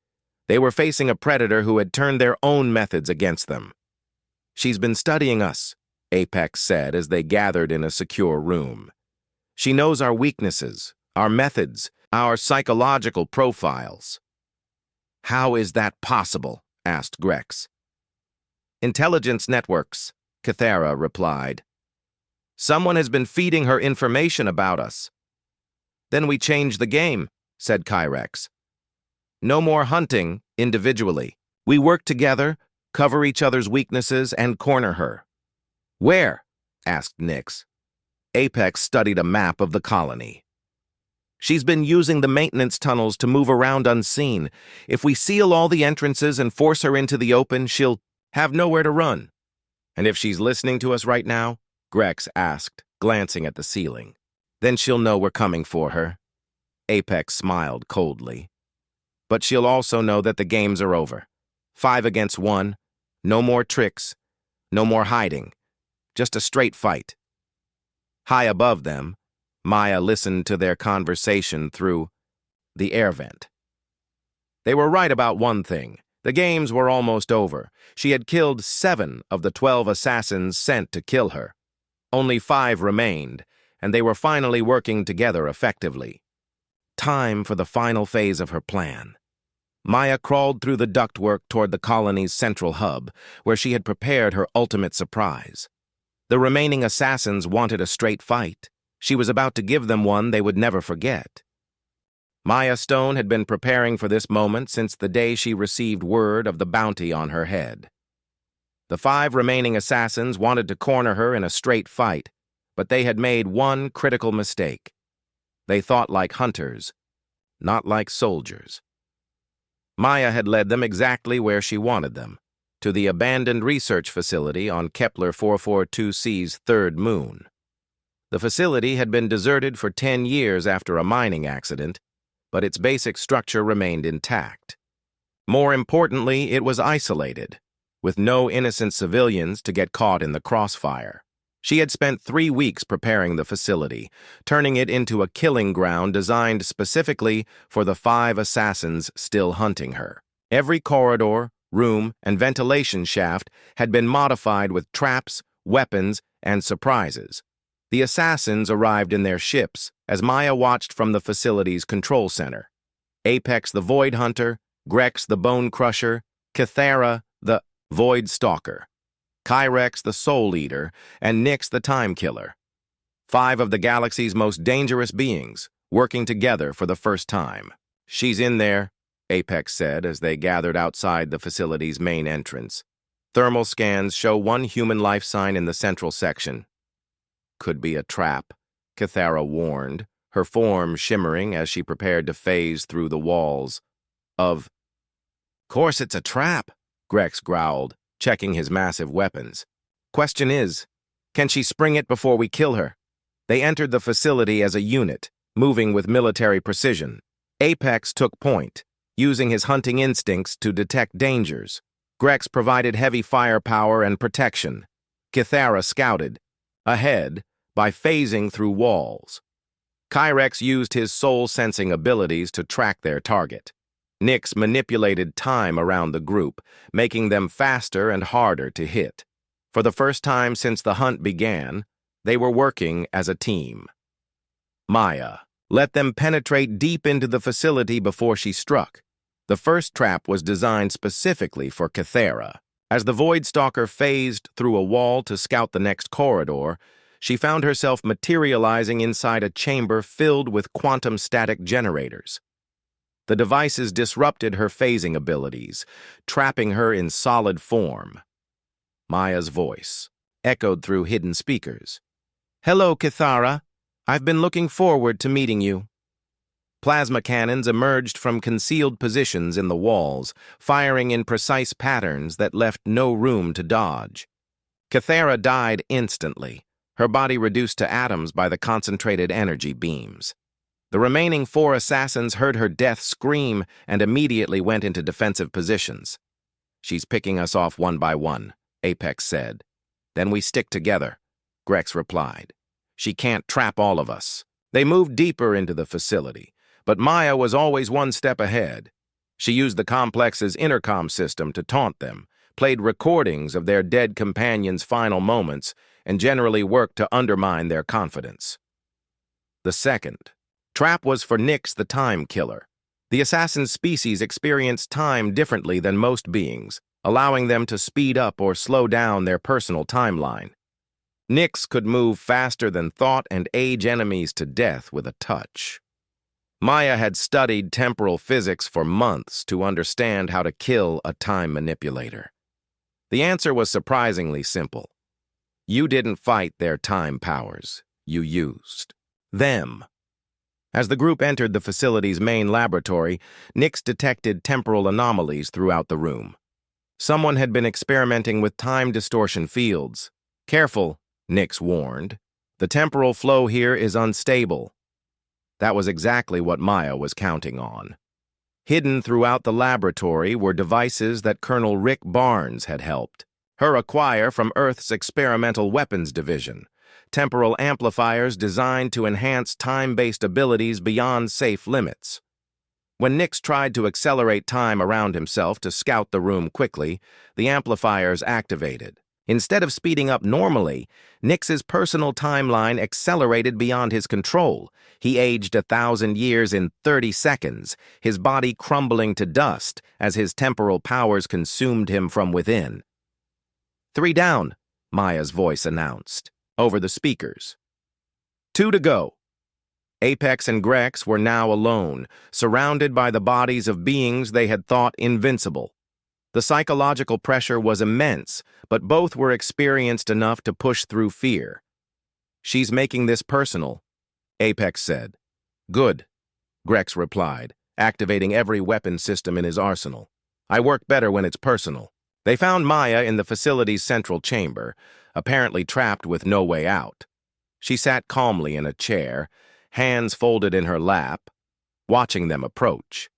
They were facing a predator who had turned their own methods against them. She's been studying us, Apex said as they gathered in a secure room. She knows our weaknesses, our methods, our psychological profiles. How is that possible? Asked Grex. Intelligence networks, Kithara replied. Someone has been feeding her information about us. Then we change the game, said Kyrex. No more hunting individually. We work together, cover each other's weaknesses, and corner her. Where? Asked Nyx. Apex studied a map of the colony. She's been using the maintenance tunnels to move around unseen. If we seal all the entrances and force her into the open, she'll have nowhere to run. And if she's listening to us right now? Grex asked, glancing at the ceiling. Then she'll know we're coming for her. Apex smiled coldly. But she'll also know that the games are over. 5 against 1. No more tricks. No more hiding. Just a straight fight. High above them, Maya listened to their conversation through the air vent. They were right about one thing. The games were almost over. She had killed 7 of the 12 assassins sent to kill her. Only 5 remained, and they were finally working together effectively. Time for the final phase of her plan. Maya crawled through the ductwork toward the colony's central hub, where she had prepared her ultimate surprise. The remaining assassins wanted a straight fight. She was about to give them one they would never forget. Maya Stone had been preparing for this moment since the day she received word of the bounty on her head. The 5 remaining assassins wanted to corner her in a straight fight, but they had made one critical mistake. They thought like hunters, not like soldiers. Maya had led them exactly where she wanted them, to the abandoned research facility on Kepler 442c's third moon. The facility had been deserted for 10 years after a mining accident, but its basic structure remained intact. More importantly, it was isolated, with no innocent civilians to get caught in the crossfire. She had spent 3 weeks preparing the facility, turning it into a killing ground designed specifically for the 5 assassins still hunting her. Every corridor, room, and ventilation shaft had been modified with traps, weapons, and surprises. The assassins arrived in their ships as Maya watched from the facility's control center. Apex the Void Hunter, Grex the Bone Crusher, Kithara the Void Stalker, Kyrex the Soul Eater, and Nyx the Time Killer. 5 of the galaxy's most dangerous beings, working together for the first time. She's in there, Apex said as they gathered outside the facility's main entrance. Thermal scans show one human life sign in the central section. Could be a trap, Kithara warned, her form shimmering as she prepared to phase through the walls of... Course it's a trap, Grex growled, checking his massive weapons. Question is, can she spring it before we kill her? They entered the facility as a unit, moving with military precision. Apex took point, using his hunting instincts to detect dangers. Grex provided heavy firepower and protection. Kithara scouted, ahead, by phasing through walls. Kyrex used his soul-sensing abilities to track their target. Nyx manipulated time around the group, making them faster and harder to hit. For the first time since the hunt began, they were working as a team. Maya let them penetrate deep into the facility before she struck. The first trap was designed specifically for Kithara. As the Void Stalker phased through a wall to scout the next corridor, she found herself materializing inside a chamber filled with quantum static generators. The devices disrupted her phasing abilities, trapping her in solid form. Maya's voice echoed through hidden speakers. "Hello, Kithara. I've been looking forward to meeting you." Plasma cannons emerged from concealed positions in the walls, firing in precise patterns that left no room to dodge. Kithara died instantly, her body reduced to atoms by the concentrated energy beams. The remaining 4 assassins heard her death scream and immediately went into defensive positions. "She's picking us off one by one," Apex said. "Then we stick together," Grex replied. "She can't trap all of us." They moved deeper into the facility, but Maya was always one step ahead. She used the complex's intercom system to taunt them, played recordings of their dead companions' final moments, and generally worked to undermine their confidence. The second trap was for Nyx the Time Killer. The assassin species experienced time differently than most beings, allowing them to speed up or slow down their personal timeline. Nyx could move faster than thought and age enemies to death with a touch. Maya had studied temporal physics for months to understand how to kill a time manipulator. The answer was surprisingly simple. You didn't fight their time powers. You used them. As the group entered the facility's main laboratory, Nyx detected temporal anomalies throughout the room. Someone had been experimenting with time distortion fields. "Careful," Nyx warned. "The temporal flow here is unstable." That was exactly what Maya was counting on. Hidden throughout the laboratory were devices that Colonel Rick Barnes had helped her acquire from Earth's Experimental Weapons Division, temporal amplifiers designed to enhance time-based abilities beyond safe limits. When Nyx tried to accelerate time around himself to scout the room quickly, the amplifiers activated. Instead of speeding up normally, Nyx's personal timeline accelerated beyond his control. He aged 1,000 years in 30 seconds, his body crumbling to dust as his temporal powers consumed him from within. "3 down," Maya's voice announced, over the speakers. 2 to go. Apex and Grex were now alone, surrounded by the bodies of beings they had thought invincible. The psychological pressure was immense, but both were experienced enough to push through fear. "She's making this personal," Apex said. "Good," Grex replied, activating every weapon system in his arsenal. "I work better when it's personal." They found Maya in the facility's central chamber, apparently trapped with no way out. She sat calmly in a chair, hands folded in her lap, watching them approach.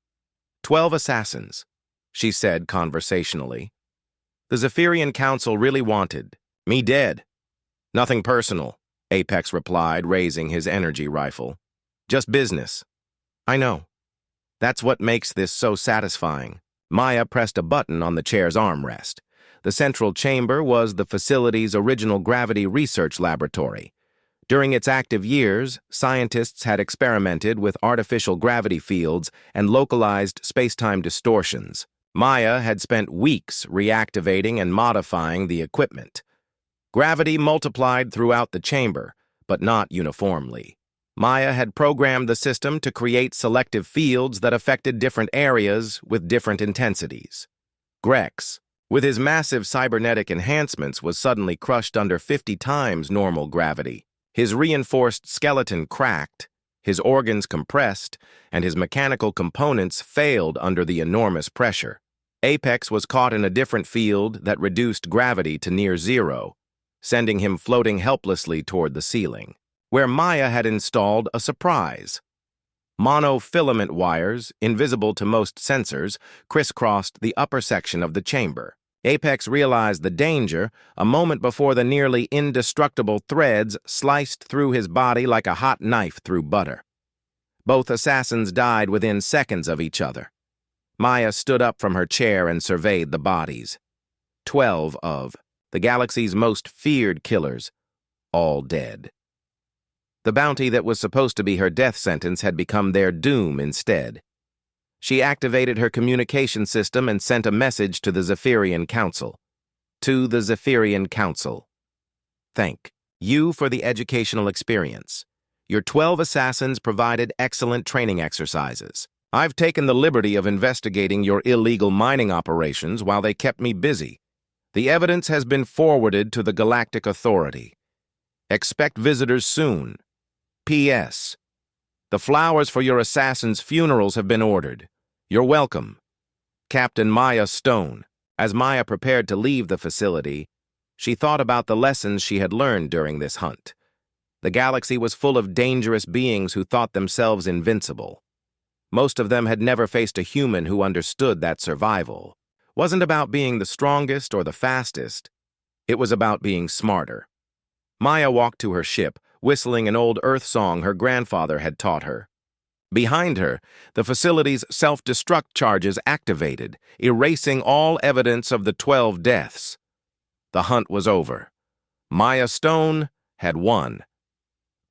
12 assassins, she said conversationally. "The Zephyrian Council really wanted me dead." "Nothing personal," Apex replied, raising his energy rifle. "Just business." "I know. That's what makes this so satisfying." Maya pressed a button on the chair's armrest. The central chamber was the facility's original gravity research laboratory. During its active years, scientists had experimented with artificial gravity fields and localized space-time distortions. Maya had spent weeks reactivating and modifying the equipment. Gravity multiplied throughout the chamber, but not uniformly. Maya had programmed the system to create selective fields that affected different areas with different intensities. Grex, with his massive cybernetic enhancements, was suddenly crushed under 50 times normal gravity. His reinforced skeleton cracked, his organs compressed, and his mechanical components failed under the enormous pressure. Apex was caught in a different field that reduced gravity to near zero, sending him floating helplessly toward the ceiling, where Maya had installed a surprise. Monofilament wires, invisible to most sensors, crisscrossed the upper section of the chamber. Apex realized the danger a moment before the nearly indestructible threads sliced through his body like a hot knife through butter. Both assassins died within seconds of each other. Maya stood up from her chair and surveyed the bodies. 12 of the galaxy's most feared killers, all dead. The bounty that was supposed to be her death sentence had become their doom instead. She activated her communication system and sent a message to the Zephyrian Council. To the Zephyrian Council. Thank you for the educational experience. Your 12 assassins provided excellent training exercises. I've taken the liberty of investigating your illegal mining operations while they kept me busy. The evidence has been forwarded to the Galactic Authority. Expect visitors soon. P.S. The flowers for your assassins' funerals have been ordered. You're welcome. Captain Maya Stone. As Maya prepared to leave the facility, she thought about the lessons she had learned during this hunt. The galaxy was full of dangerous beings who thought themselves invincible. Most of them had never faced a human who understood that survival wasn't about being the strongest or the fastest. It was about being smarter. Maya walked to her ship, whistling an old Earth song her grandfather had taught her. Behind her, the facility's self-destruct charges activated, erasing all evidence of the 12 deaths. The hunt was over. Maya Stone had won.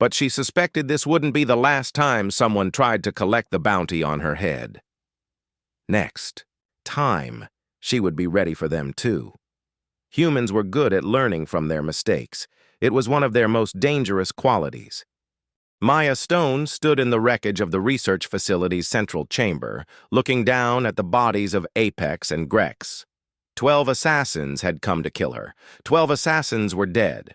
But she suspected this wouldn't be the last time someone tried to collect the bounty on her head. Next, time. She would be ready for them too. Humans were good at learning from their mistakes. It was one of their most dangerous qualities. Maya Stone stood in the wreckage of the research facility's central chamber, looking down at the bodies of Apex and Grex. 12 assassins had come to kill her. 12 assassins were dead.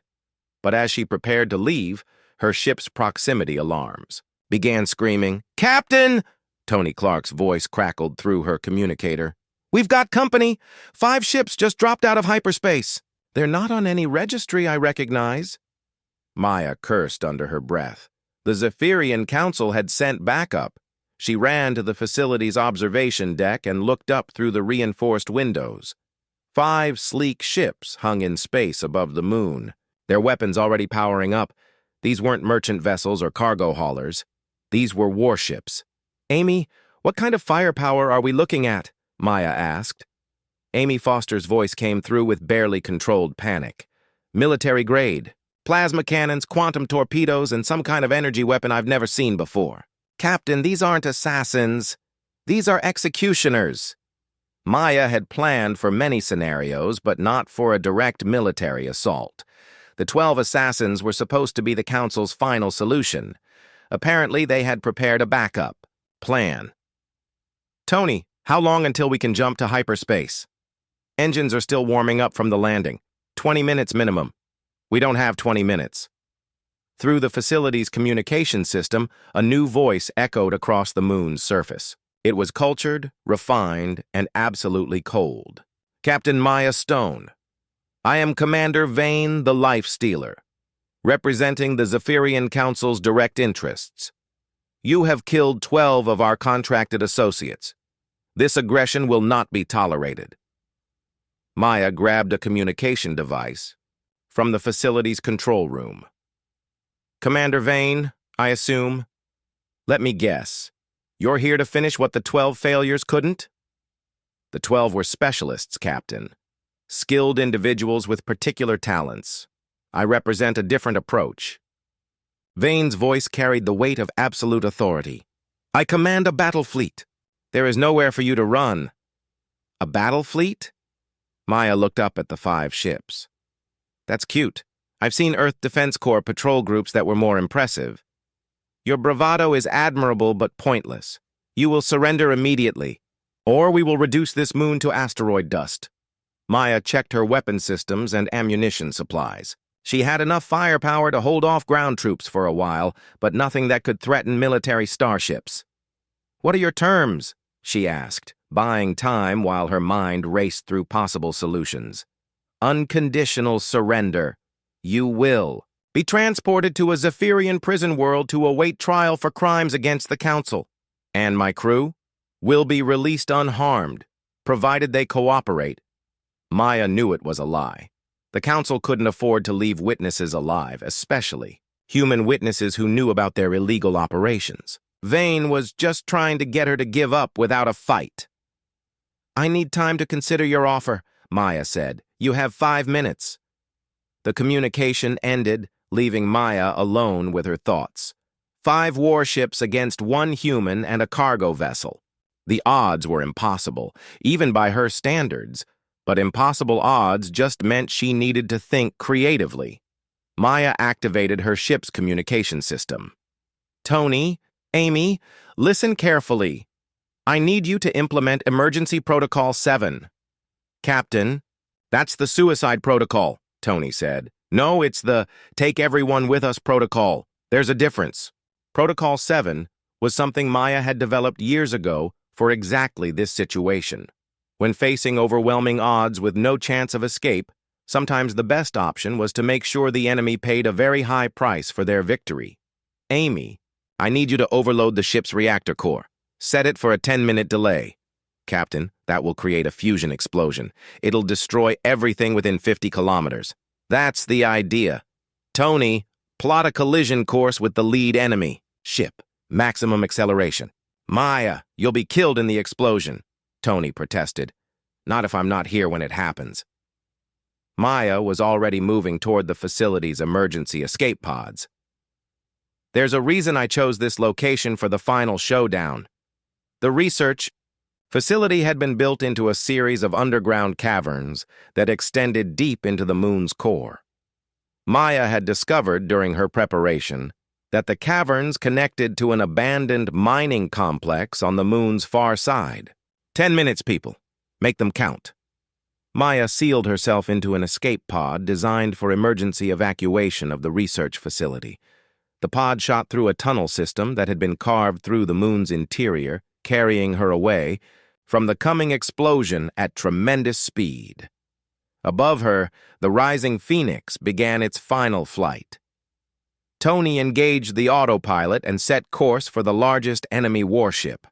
But as she prepared to leave, her ship's proximity alarms began screaming, "Captain!" Tony Clark's voice crackled through her communicator. "We've got company! 5 ships just dropped out of hyperspace. They're not on any registry I recognize." Maya cursed under her breath. The Zephyrian Council had sent backup. She ran to the facility's observation deck and looked up through the reinforced windows. 5 sleek ships hung in space above the moon, their weapons already powering up. These weren't merchant vessels or cargo haulers. These were warships. "Amy, what kind of firepower are we looking at?" Maya asked. Amy Foster's voice came through with barely controlled panic. "Military grade. Plasma cannons, quantum torpedoes, and some kind of energy weapon I've never seen before." "Captain, these aren't assassins. These are executioners." Maya had planned for many scenarios, but not for a direct military assault. The 12 assassins were supposed to be the Council's final solution. Apparently, they had prepared a backup plan. "Tony, how long until we can jump to hyperspace?" "Engines are still warming up from the landing. 20 minutes minimum." "We don't have 20 minutes. Through the facility's communication system, a new voice echoed across the moon's surface. It was cultured, refined, and absolutely cold. "Captain Maya Stone. I am Commander Vane, the Life Stealer, representing the Zephyrian Council's direct interests. You have killed 12 of our contracted associates. This aggression will not be tolerated." Maya grabbed a communication device from the facility's control room. "Commander Vane, I assume. Let me guess. You're here to finish what the 12 failures couldn't?" "The 12 were specialists, Captain. Skilled individuals with particular talents. I represent a different approach." Vane's voice carried the weight of absolute authority. "I command a battle fleet. There is nowhere for you to run." "A battle fleet?" Maya looked up at the 5 ships. "That's cute. I've seen Earth Defense Corps patrol groups that were more impressive. Your bravado is admirable but pointless. You will surrender immediately, or we will reduce this moon to asteroid dust." Maya checked her weapon systems and ammunition supplies. She had enough firepower to hold off ground troops for a while, but nothing that could threaten military starships. "What are your terms?" she asked, buying time while her mind raced through possible solutions. "Unconditional surrender. You will be transported to a Zephyrian prison world to await trial for crimes against the Council. And my crew will be released unharmed, provided they cooperate." Maya knew it was a lie. The Council couldn't afford to leave witnesses alive, especially human witnesses who knew about their illegal operations. Vane was just trying to get her to give up without a fight. "I need time to consider your offer," Maya said. "You have 5 minutes." The communication ended, leaving Maya alone with her thoughts. 5 warships against 1 human and a cargo vessel. The odds were impossible, even by her standards, But impossible odds just meant she needed to think creatively. Maya activated her ship's communication system. Tony, Amy, listen carefully. I need you to implement Emergency Protocol 7. Captain, that's the suicide protocol, Tony said. No, it's the take everyone with us protocol. There's a difference. Protocol 7 was something Maya had developed years ago for exactly this situation. When facing overwhelming odds with no chance of escape, sometimes the best option was to make sure the enemy paid a very high price for their victory. Amy, I need you to overload the ship's reactor core. Set it for a 10-minute delay. Captain, that will create a fusion explosion. It'll destroy everything within 50 kilometers. That's the idea. Tony, plot a collision course with the lead enemy. Ship, maximum acceleration. Maya, you'll be killed in the explosion. Tony protested. Not if I'm not here when it happens. Maya was already moving toward the facility's emergency escape pods. There's a reason I chose this location for the final showdown. The research facility had been built into a series of underground caverns that extended deep into the moon's core. Maya had discovered during her preparation that the caverns connected to an abandoned mining complex on the moon's far side. 10 minutes, people. Make them count. Maya sealed herself into an escape pod designed for emergency evacuation of the research facility. The pod shot through a tunnel system that had been carved through the moon's interior, carrying her away from the coming explosion at tremendous speed. Above her, the rising Phoenix began its final flight. Tony engaged the autopilot and set course for the largest enemy warship.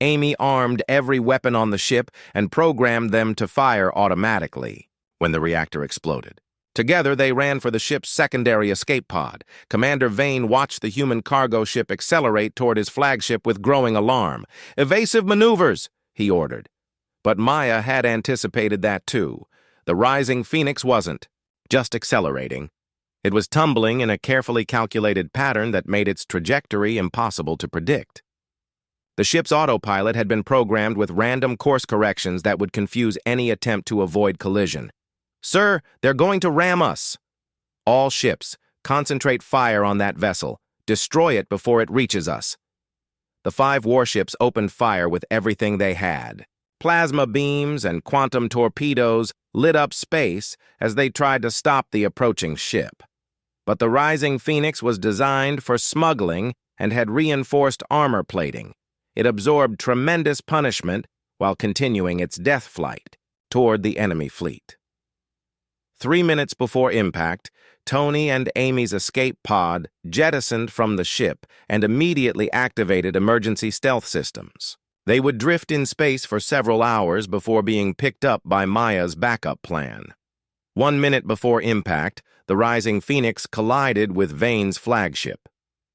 Amy armed every weapon on the ship and programmed them to fire automatically when the reactor exploded. Together, they ran for the ship's secondary escape pod. Commander Vane watched the human cargo ship accelerate toward his flagship with growing alarm. "Evasive maneuvers," he ordered. But Maya had anticipated that too. The rising Phoenix wasn't just accelerating. It was tumbling in a carefully calculated pattern that made its trajectory impossible to predict. The ship's autopilot had been programmed with random course corrections that would confuse any attempt to avoid collision. "Sir, they're going to ram us." "All ships, concentrate fire on that vessel. Destroy it before it reaches us." The 5 warships opened fire with everything they had. Plasma beams and quantum torpedoes lit up space as they tried to stop the approaching ship. But the rising Phoenix was designed for smuggling and had reinforced armor plating. It absorbed tremendous punishment while continuing its death flight toward the enemy fleet. 3 minutes before impact, Tony and Amy's escape pod jettisoned from the ship and immediately activated emergency stealth systems. They would drift in space for several hours before being picked up by Maya's backup plan. 1 minute before impact, the rising Phoenix collided with Vane's flagship.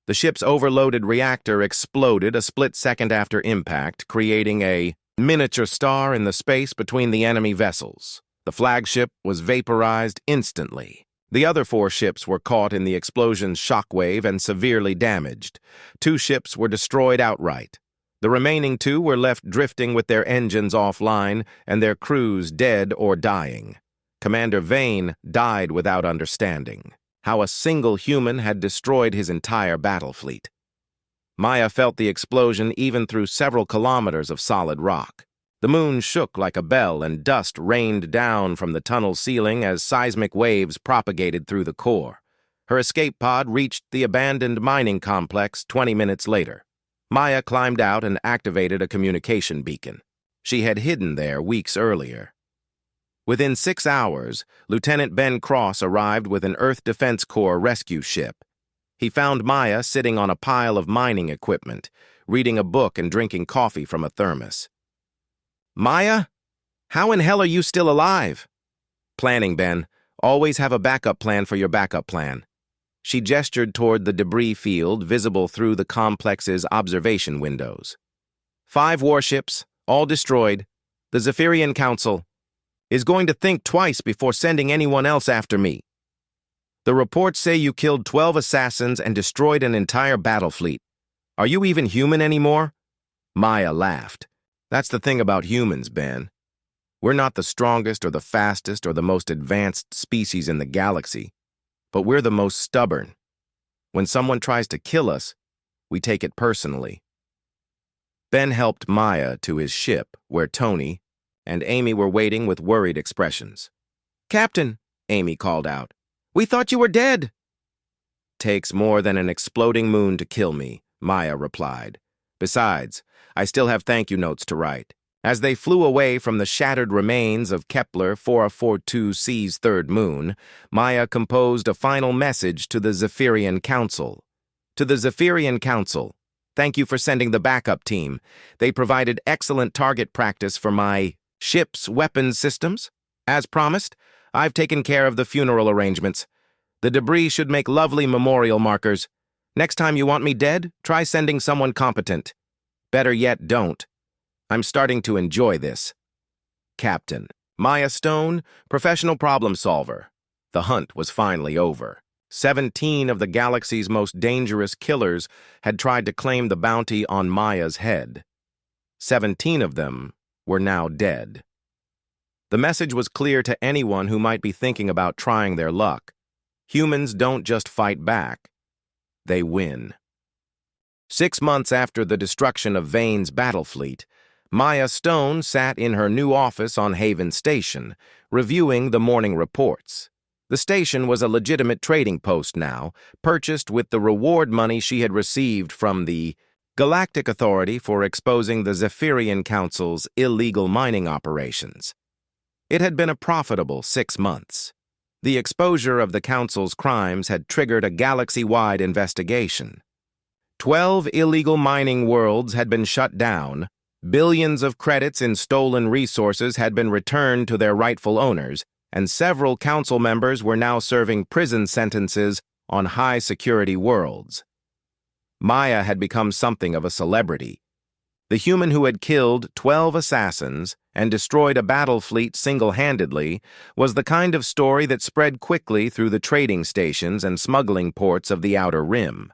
The ship's overloaded reactor exploded a split second after impact, creating a miniature star in the space between the enemy vessels. The flagship was vaporized instantly. The other 4 ships were caught in the explosion's shockwave and severely damaged. 2 ships were destroyed outright. The remaining 2 were left drifting with their engines offline and their crews dead or dying. Commander Vane died without understanding how a single human had destroyed his entire battle fleet. Maya felt the explosion even through several kilometers of solid rock. The moon shook like a bell and dust rained down from the tunnel ceiling as seismic waves propagated through the core. Her escape pod reached the abandoned mining complex 20 minutes later. Maya climbed out and activated a communication beacon. She had hidden there weeks earlier. Within 6 hours, Lieutenant Ben Cross arrived with an Earth Defense Corps rescue ship. He found Maya sitting on a pile of mining equipment, reading a book and drinking coffee from a thermos. "Maya? How in hell are you still alive?" "Planning, Ben. Always have a backup plan for your backup plan." She gestured toward the debris field visible through the complex's observation windows. 5 warships, all destroyed. The Zephyrian Council is going to think twice before sending anyone else after me. The reports say you killed 12 assassins and destroyed an entire battle fleet. Are you even human anymore?" Maya laughed. "That's the thing about humans, Ben. We're not the strongest or the fastest or the most advanced species in the galaxy, but we're the most stubborn. When someone tries to kill us, we take it personally. Ben helped Maya to his ship, where Tony and Amy were waiting with worried expressions. "Captain," Amy called out, "we thought you were dead." "Takes more than an exploding moon to kill me," Maya replied. "Besides, I still have thank you notes to write." As they flew away from the shattered remains of Kepler 442c's third moon, Maya composed a final message to the Zephyrian Council. "To the Zephyrian Council, thank you for sending the backup team. They provided excellent target practice for my ship's weapons systems. As promised, I've taken care of the funeral arrangements. The debris should make lovely memorial markers. Next time you want me dead, try sending someone competent. Better yet, don't. I'm starting to enjoy this. Captain." Maya Stone, professional problem solver. The hunt was finally over. 17 of the galaxy's most dangerous killers had tried to claim the bounty on Maya's head. 17 of them were now dead. The message was clear to anyone who might be thinking about trying their luck. Humans don't just fight back, they win. 6 months after the destruction of Vane's battle fleet, Maya Stone sat in her new office on Haven Station, reviewing the morning reports. The station was a legitimate trading post now, purchased with the reward money she had received from the Galactic Authority for exposing the Zephyrian Council's illegal mining operations. It had been a profitable 6 months. The exposure of the Council's crimes had triggered a galaxy-wide investigation. 12 illegal mining worlds had been shut down, billions of credits in stolen resources had been returned to their rightful owners, and several council members were now serving prison sentences on high-security worlds. Maya had become something of a celebrity. The human who had killed 12 assassins and destroyed a battle fleet single-handedly was the kind of story that spread quickly through the trading stations and smuggling ports of the Outer Rim.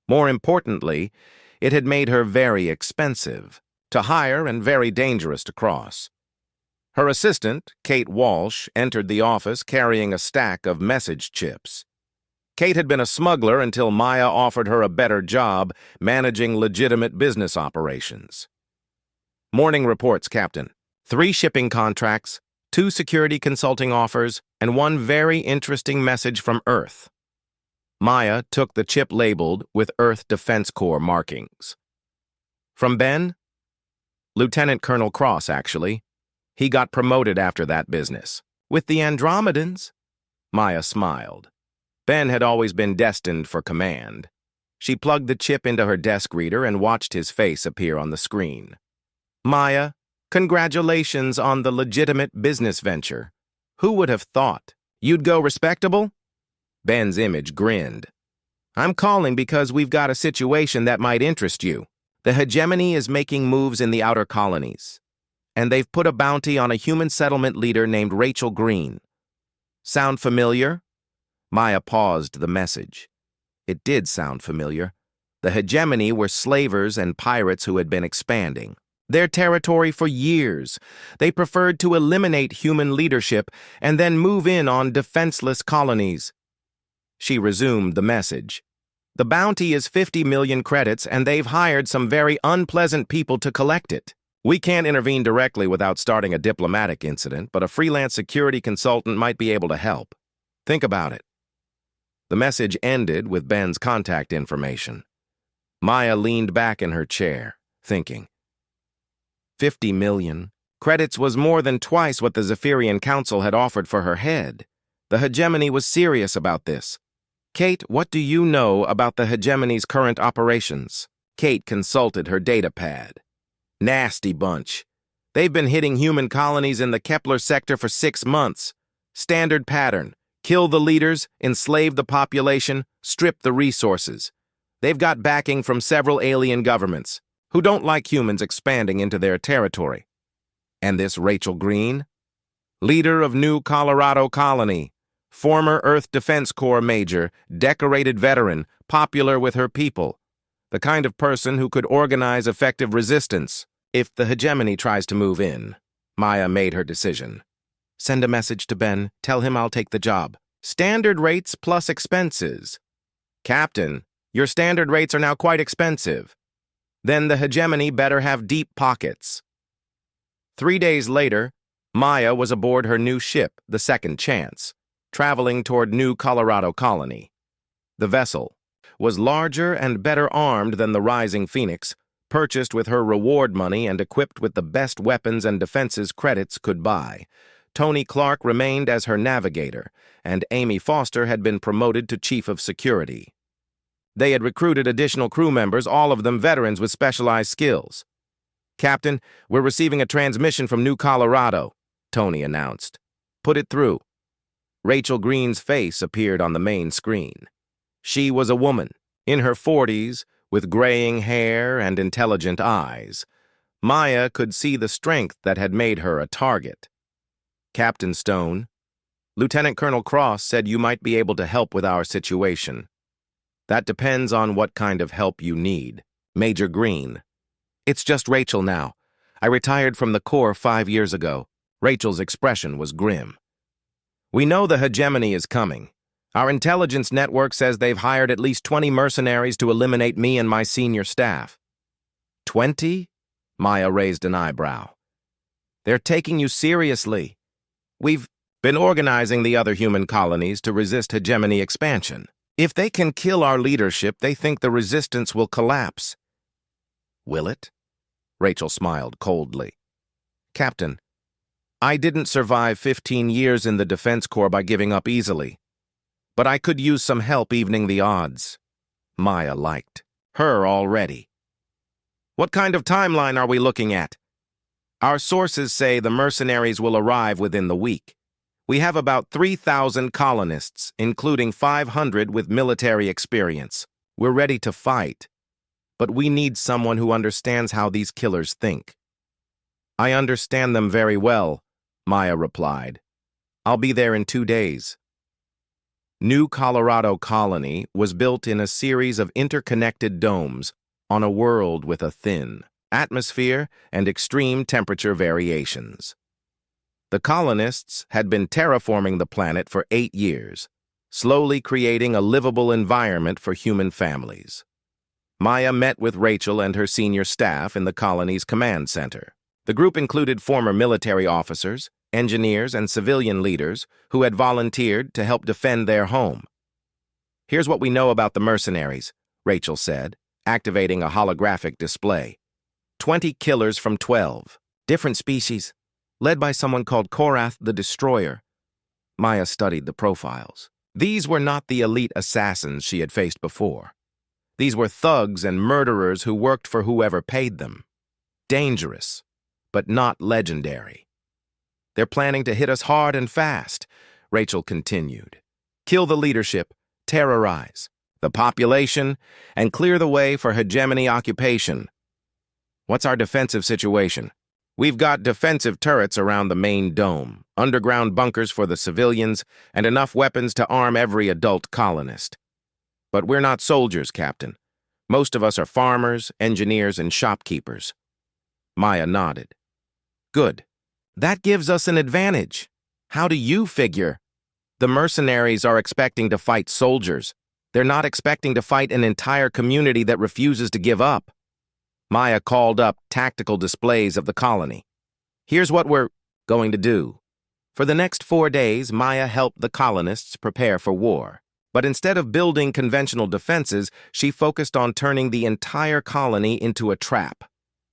More importantly, it had made her very expensive to hire and very dangerous to cross. Her assistant, Kate Walsh, entered the office carrying a stack of message chips. Kate had been a smuggler until Maya offered her a better job managing legitimate business operations. "Morning reports, Captain. 3 shipping contracts, 2 security consulting offers, and 1 very interesting message from Earth." Maya took the chip labeled with Earth Defense Corps markings. "From Ben?" "Lieutenant Colonel Cross, actually. He got promoted after that business." "With the Andromedans?" Maya smiled. Ben had always been destined for command. She plugged the chip into her desk reader and watched his face appear on the screen. "Maya, congratulations on the legitimate business venture. Who would have thought? You'd go respectable?" Ben's image grinned. "I'm calling because we've got a situation that might interest you. The hegemony is making moves in the outer colonies, and they've put a bounty on a human settlement leader named Rachel Green. Sound familiar?" Maya paused the message. It did sound familiar. The hegemony were slavers and pirates who had been expanding their territory for years. They preferred to eliminate human leadership and then move in on defenseless colonies. She resumed the message. "The bounty is 50 million credits, and they've hired some very unpleasant people to collect it. We can't intervene directly without starting a diplomatic incident, but a freelance security consultant might be able to help. Think about it." The message ended with Ben's contact information. Maya leaned back in her chair, thinking. 50 million. Credits was more than twice what the Zephyrian Council had offered for her head. The hegemony was serious about this. "Kate, what do you know about the hegemony's current operations?" Kate consulted her data pad. "Nasty bunch. They've been hitting human colonies in the Kepler sector for 6 months. Standard pattern. Kill the leaders, enslave the population, strip the resources. They've got backing from several alien governments who don't like humans expanding into their territory. And this Rachel Green? Leader of New Colorado Colony, former Earth Defense Corps major, decorated veteran, popular with her people. The kind of person who could organize effective resistance if the hegemony tries to move in." Maya made her decision. Send a message to Ben. Tell him I'll take the job. Standard rates plus expenses. Captain, your standard rates are now quite expensive. Then the hegemony better have deep pockets. 3 days later, Maya was aboard her new ship, the Second Chance, traveling toward New Colorado Colony. The vessel was larger and better armed than the Rising Phoenix, purchased with her reward money and equipped with the best weapons and defenses credits could buy. Tony Clark remained as her navigator, and Amy Foster had been promoted to Chief of Security. They had recruited additional crew members, all of them veterans with specialized skills. Captain, we're receiving a transmission from New Colorado, Tony announced. Put it through. Rachel Green's face appeared on the main screen. She was a woman, in her 40s, with graying hair and intelligent eyes. Maya could see the strength that had made her a target. Captain Stone, Lieutenant Colonel Cross said you might be able to help with our situation. That depends on what kind of help you need. Major Green. It's just Rachel now. I retired from the Corps 5 years ago. Rachel's expression was grim. We know the hegemony is coming. Our intelligence network says they've hired at least 20 mercenaries to eliminate me and my senior staff. 20? Maya raised an eyebrow. They're taking you seriously. We've been organizing the other human colonies to resist hegemony expansion. If they can kill our leadership, they think the resistance will collapse. Will it? Rachel smiled coldly. Captain, I didn't survive 15 years in the Defense Corps by giving up easily. But I could use some help evening the odds. Maya liked her already. What kind of timeline are we looking at? Our sources say the mercenaries will arrive within the week. We have about 3,000 colonists, including 500 with military experience. We're ready to fight. But we need someone who understands how these killers think. I understand them very well, Maya replied. I'll be there in 2 days. New Colorado Colony was built in a series of interconnected domes on a world with a thin atmosphere and extreme temperature variations. The colonists had been terraforming the planet for 8 years, slowly creating a livable environment for human families. Maya met with Rachel and her senior staff in the colony's command center. The group included former military officers, engineers, and civilian leaders who had volunteered to help defend their home. Here's what we know about the mercenaries, Rachel said, activating a holographic display. 20 killers from 12 different species, led by someone called Korath the Destroyer. Maya studied the profiles. These were not the elite assassins she had faced before. These were thugs and murderers who worked for whoever paid them. Dangerous, but not legendary. They're planning to hit us hard and fast, Rachel continued. Kill the leadership, terrorize the population, and clear the way for hegemony occupation. What's our defensive situation? We've got defensive turrets around the main dome, underground bunkers for the civilians, and enough weapons to arm every adult colonist. But we're not soldiers, Captain. Most of us are farmers, engineers, and shopkeepers. Maya nodded. Good. That gives us an advantage. How do you figure? The mercenaries are expecting to fight soldiers. They're not expecting to fight an entire community that refuses to give up. Maya called up tactical displays of the colony. Here's what we're going to do. For the next 4 days, Maya helped the colonists prepare for war. But instead of building conventional defenses, she focused on turning the entire colony into a trap.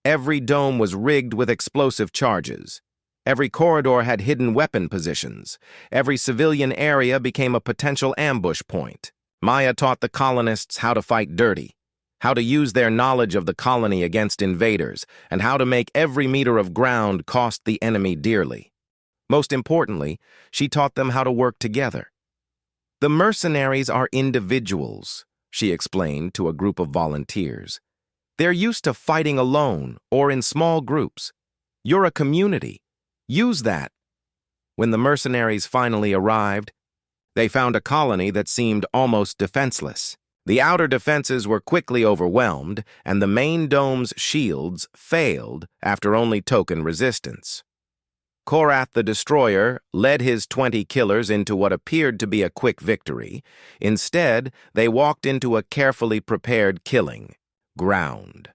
Every dome was rigged with explosive charges. Every corridor had hidden weapon positions. Every civilian area became a potential ambush point. Maya taught the colonists how to fight dirty, how to use their knowledge of the colony against invaders, and how to make every meter of ground cost the enemy dearly. Most importantly, she taught them how to work together. The mercenaries are individuals, she explained to a group of volunteers. They're used to fighting alone or in small groups. You're a community. Use that. When the mercenaries finally arrived, they found a colony that seemed almost defenseless. The outer defenses were quickly overwhelmed, and the main dome's shields failed after only token resistance. Korath the Destroyer led his 20 killers into what appeared to be a quick victory. Instead, they walked into a carefully prepared killing ground.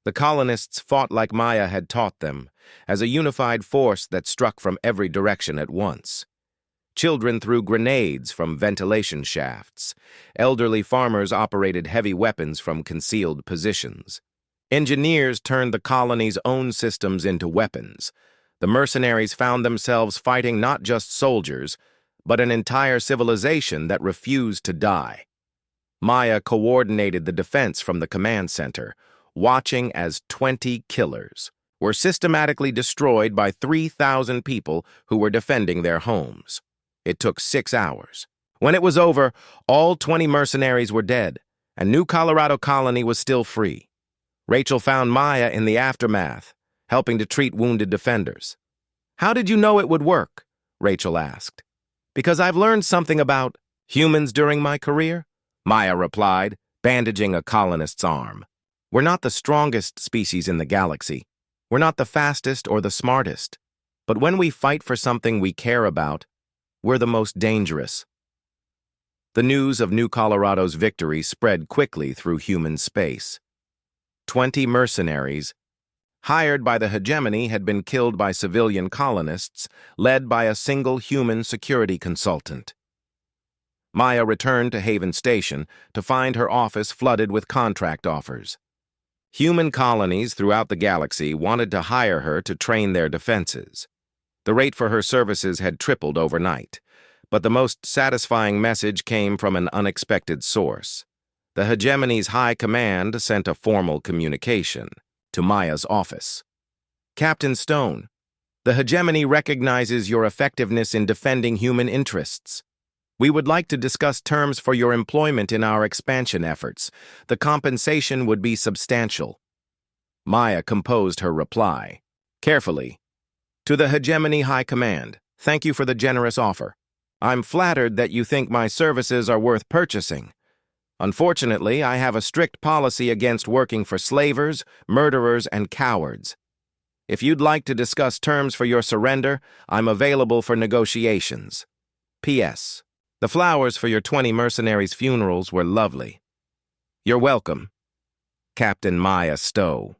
The colonists fought like Maya had taught them, as a unified force that struck from every direction at once. Children threw grenades from ventilation shafts. Elderly farmers operated heavy weapons from concealed positions. Engineers turned the colony's own systems into weapons. The mercenaries found themselves fighting not just soldiers, but an entire civilization that refused to die. Maya coordinated the defense from the command center, watching as 20 killers were systematically destroyed by 3,000 people who were defending their homes. It took 6 hours. When it was over, all 20 mercenaries were dead, and New Colorado Colony was still free. Rachel found Maya in the aftermath, helping to treat wounded defenders. "How did you know it would work?" Rachel asked. "Because I've learned something about humans during my career," Maya replied, bandaging a colonist's arm. "We're not the strongest species in the galaxy. We're not the fastest or the smartest. But when we fight for something we care about, we're the most dangerous." The news of New Colorado's victory spread quickly through human space. 20 mercenaries, hired by the hegemony, had been killed by civilian colonists, led by a single human security consultant. Maya returned to Haven Station to find her office flooded with contract offers. Human colonies throughout the galaxy wanted to hire her to train their defenses. The rate for her services had tripled overnight, but the most satisfying message came from an unexpected source. The hegemony's high command sent a formal communication to Maya's office. "Captain Stone, the hegemony recognizes your effectiveness in defending human interests. We would like to discuss terms for your employment in our expansion efforts. The compensation would be substantial." Maya composed her reply carefully. "To the hegemony high command, thank you for the generous offer. I'm flattered that you think my services are worth purchasing. Unfortunately, I have a strict policy against working for slavers, murderers, and cowards. If you'd like to discuss terms for your surrender, I'm available for negotiations. P.S. The flowers for your 20 mercenaries' funerals were lovely. You're welcome. Captain Maya Stowe."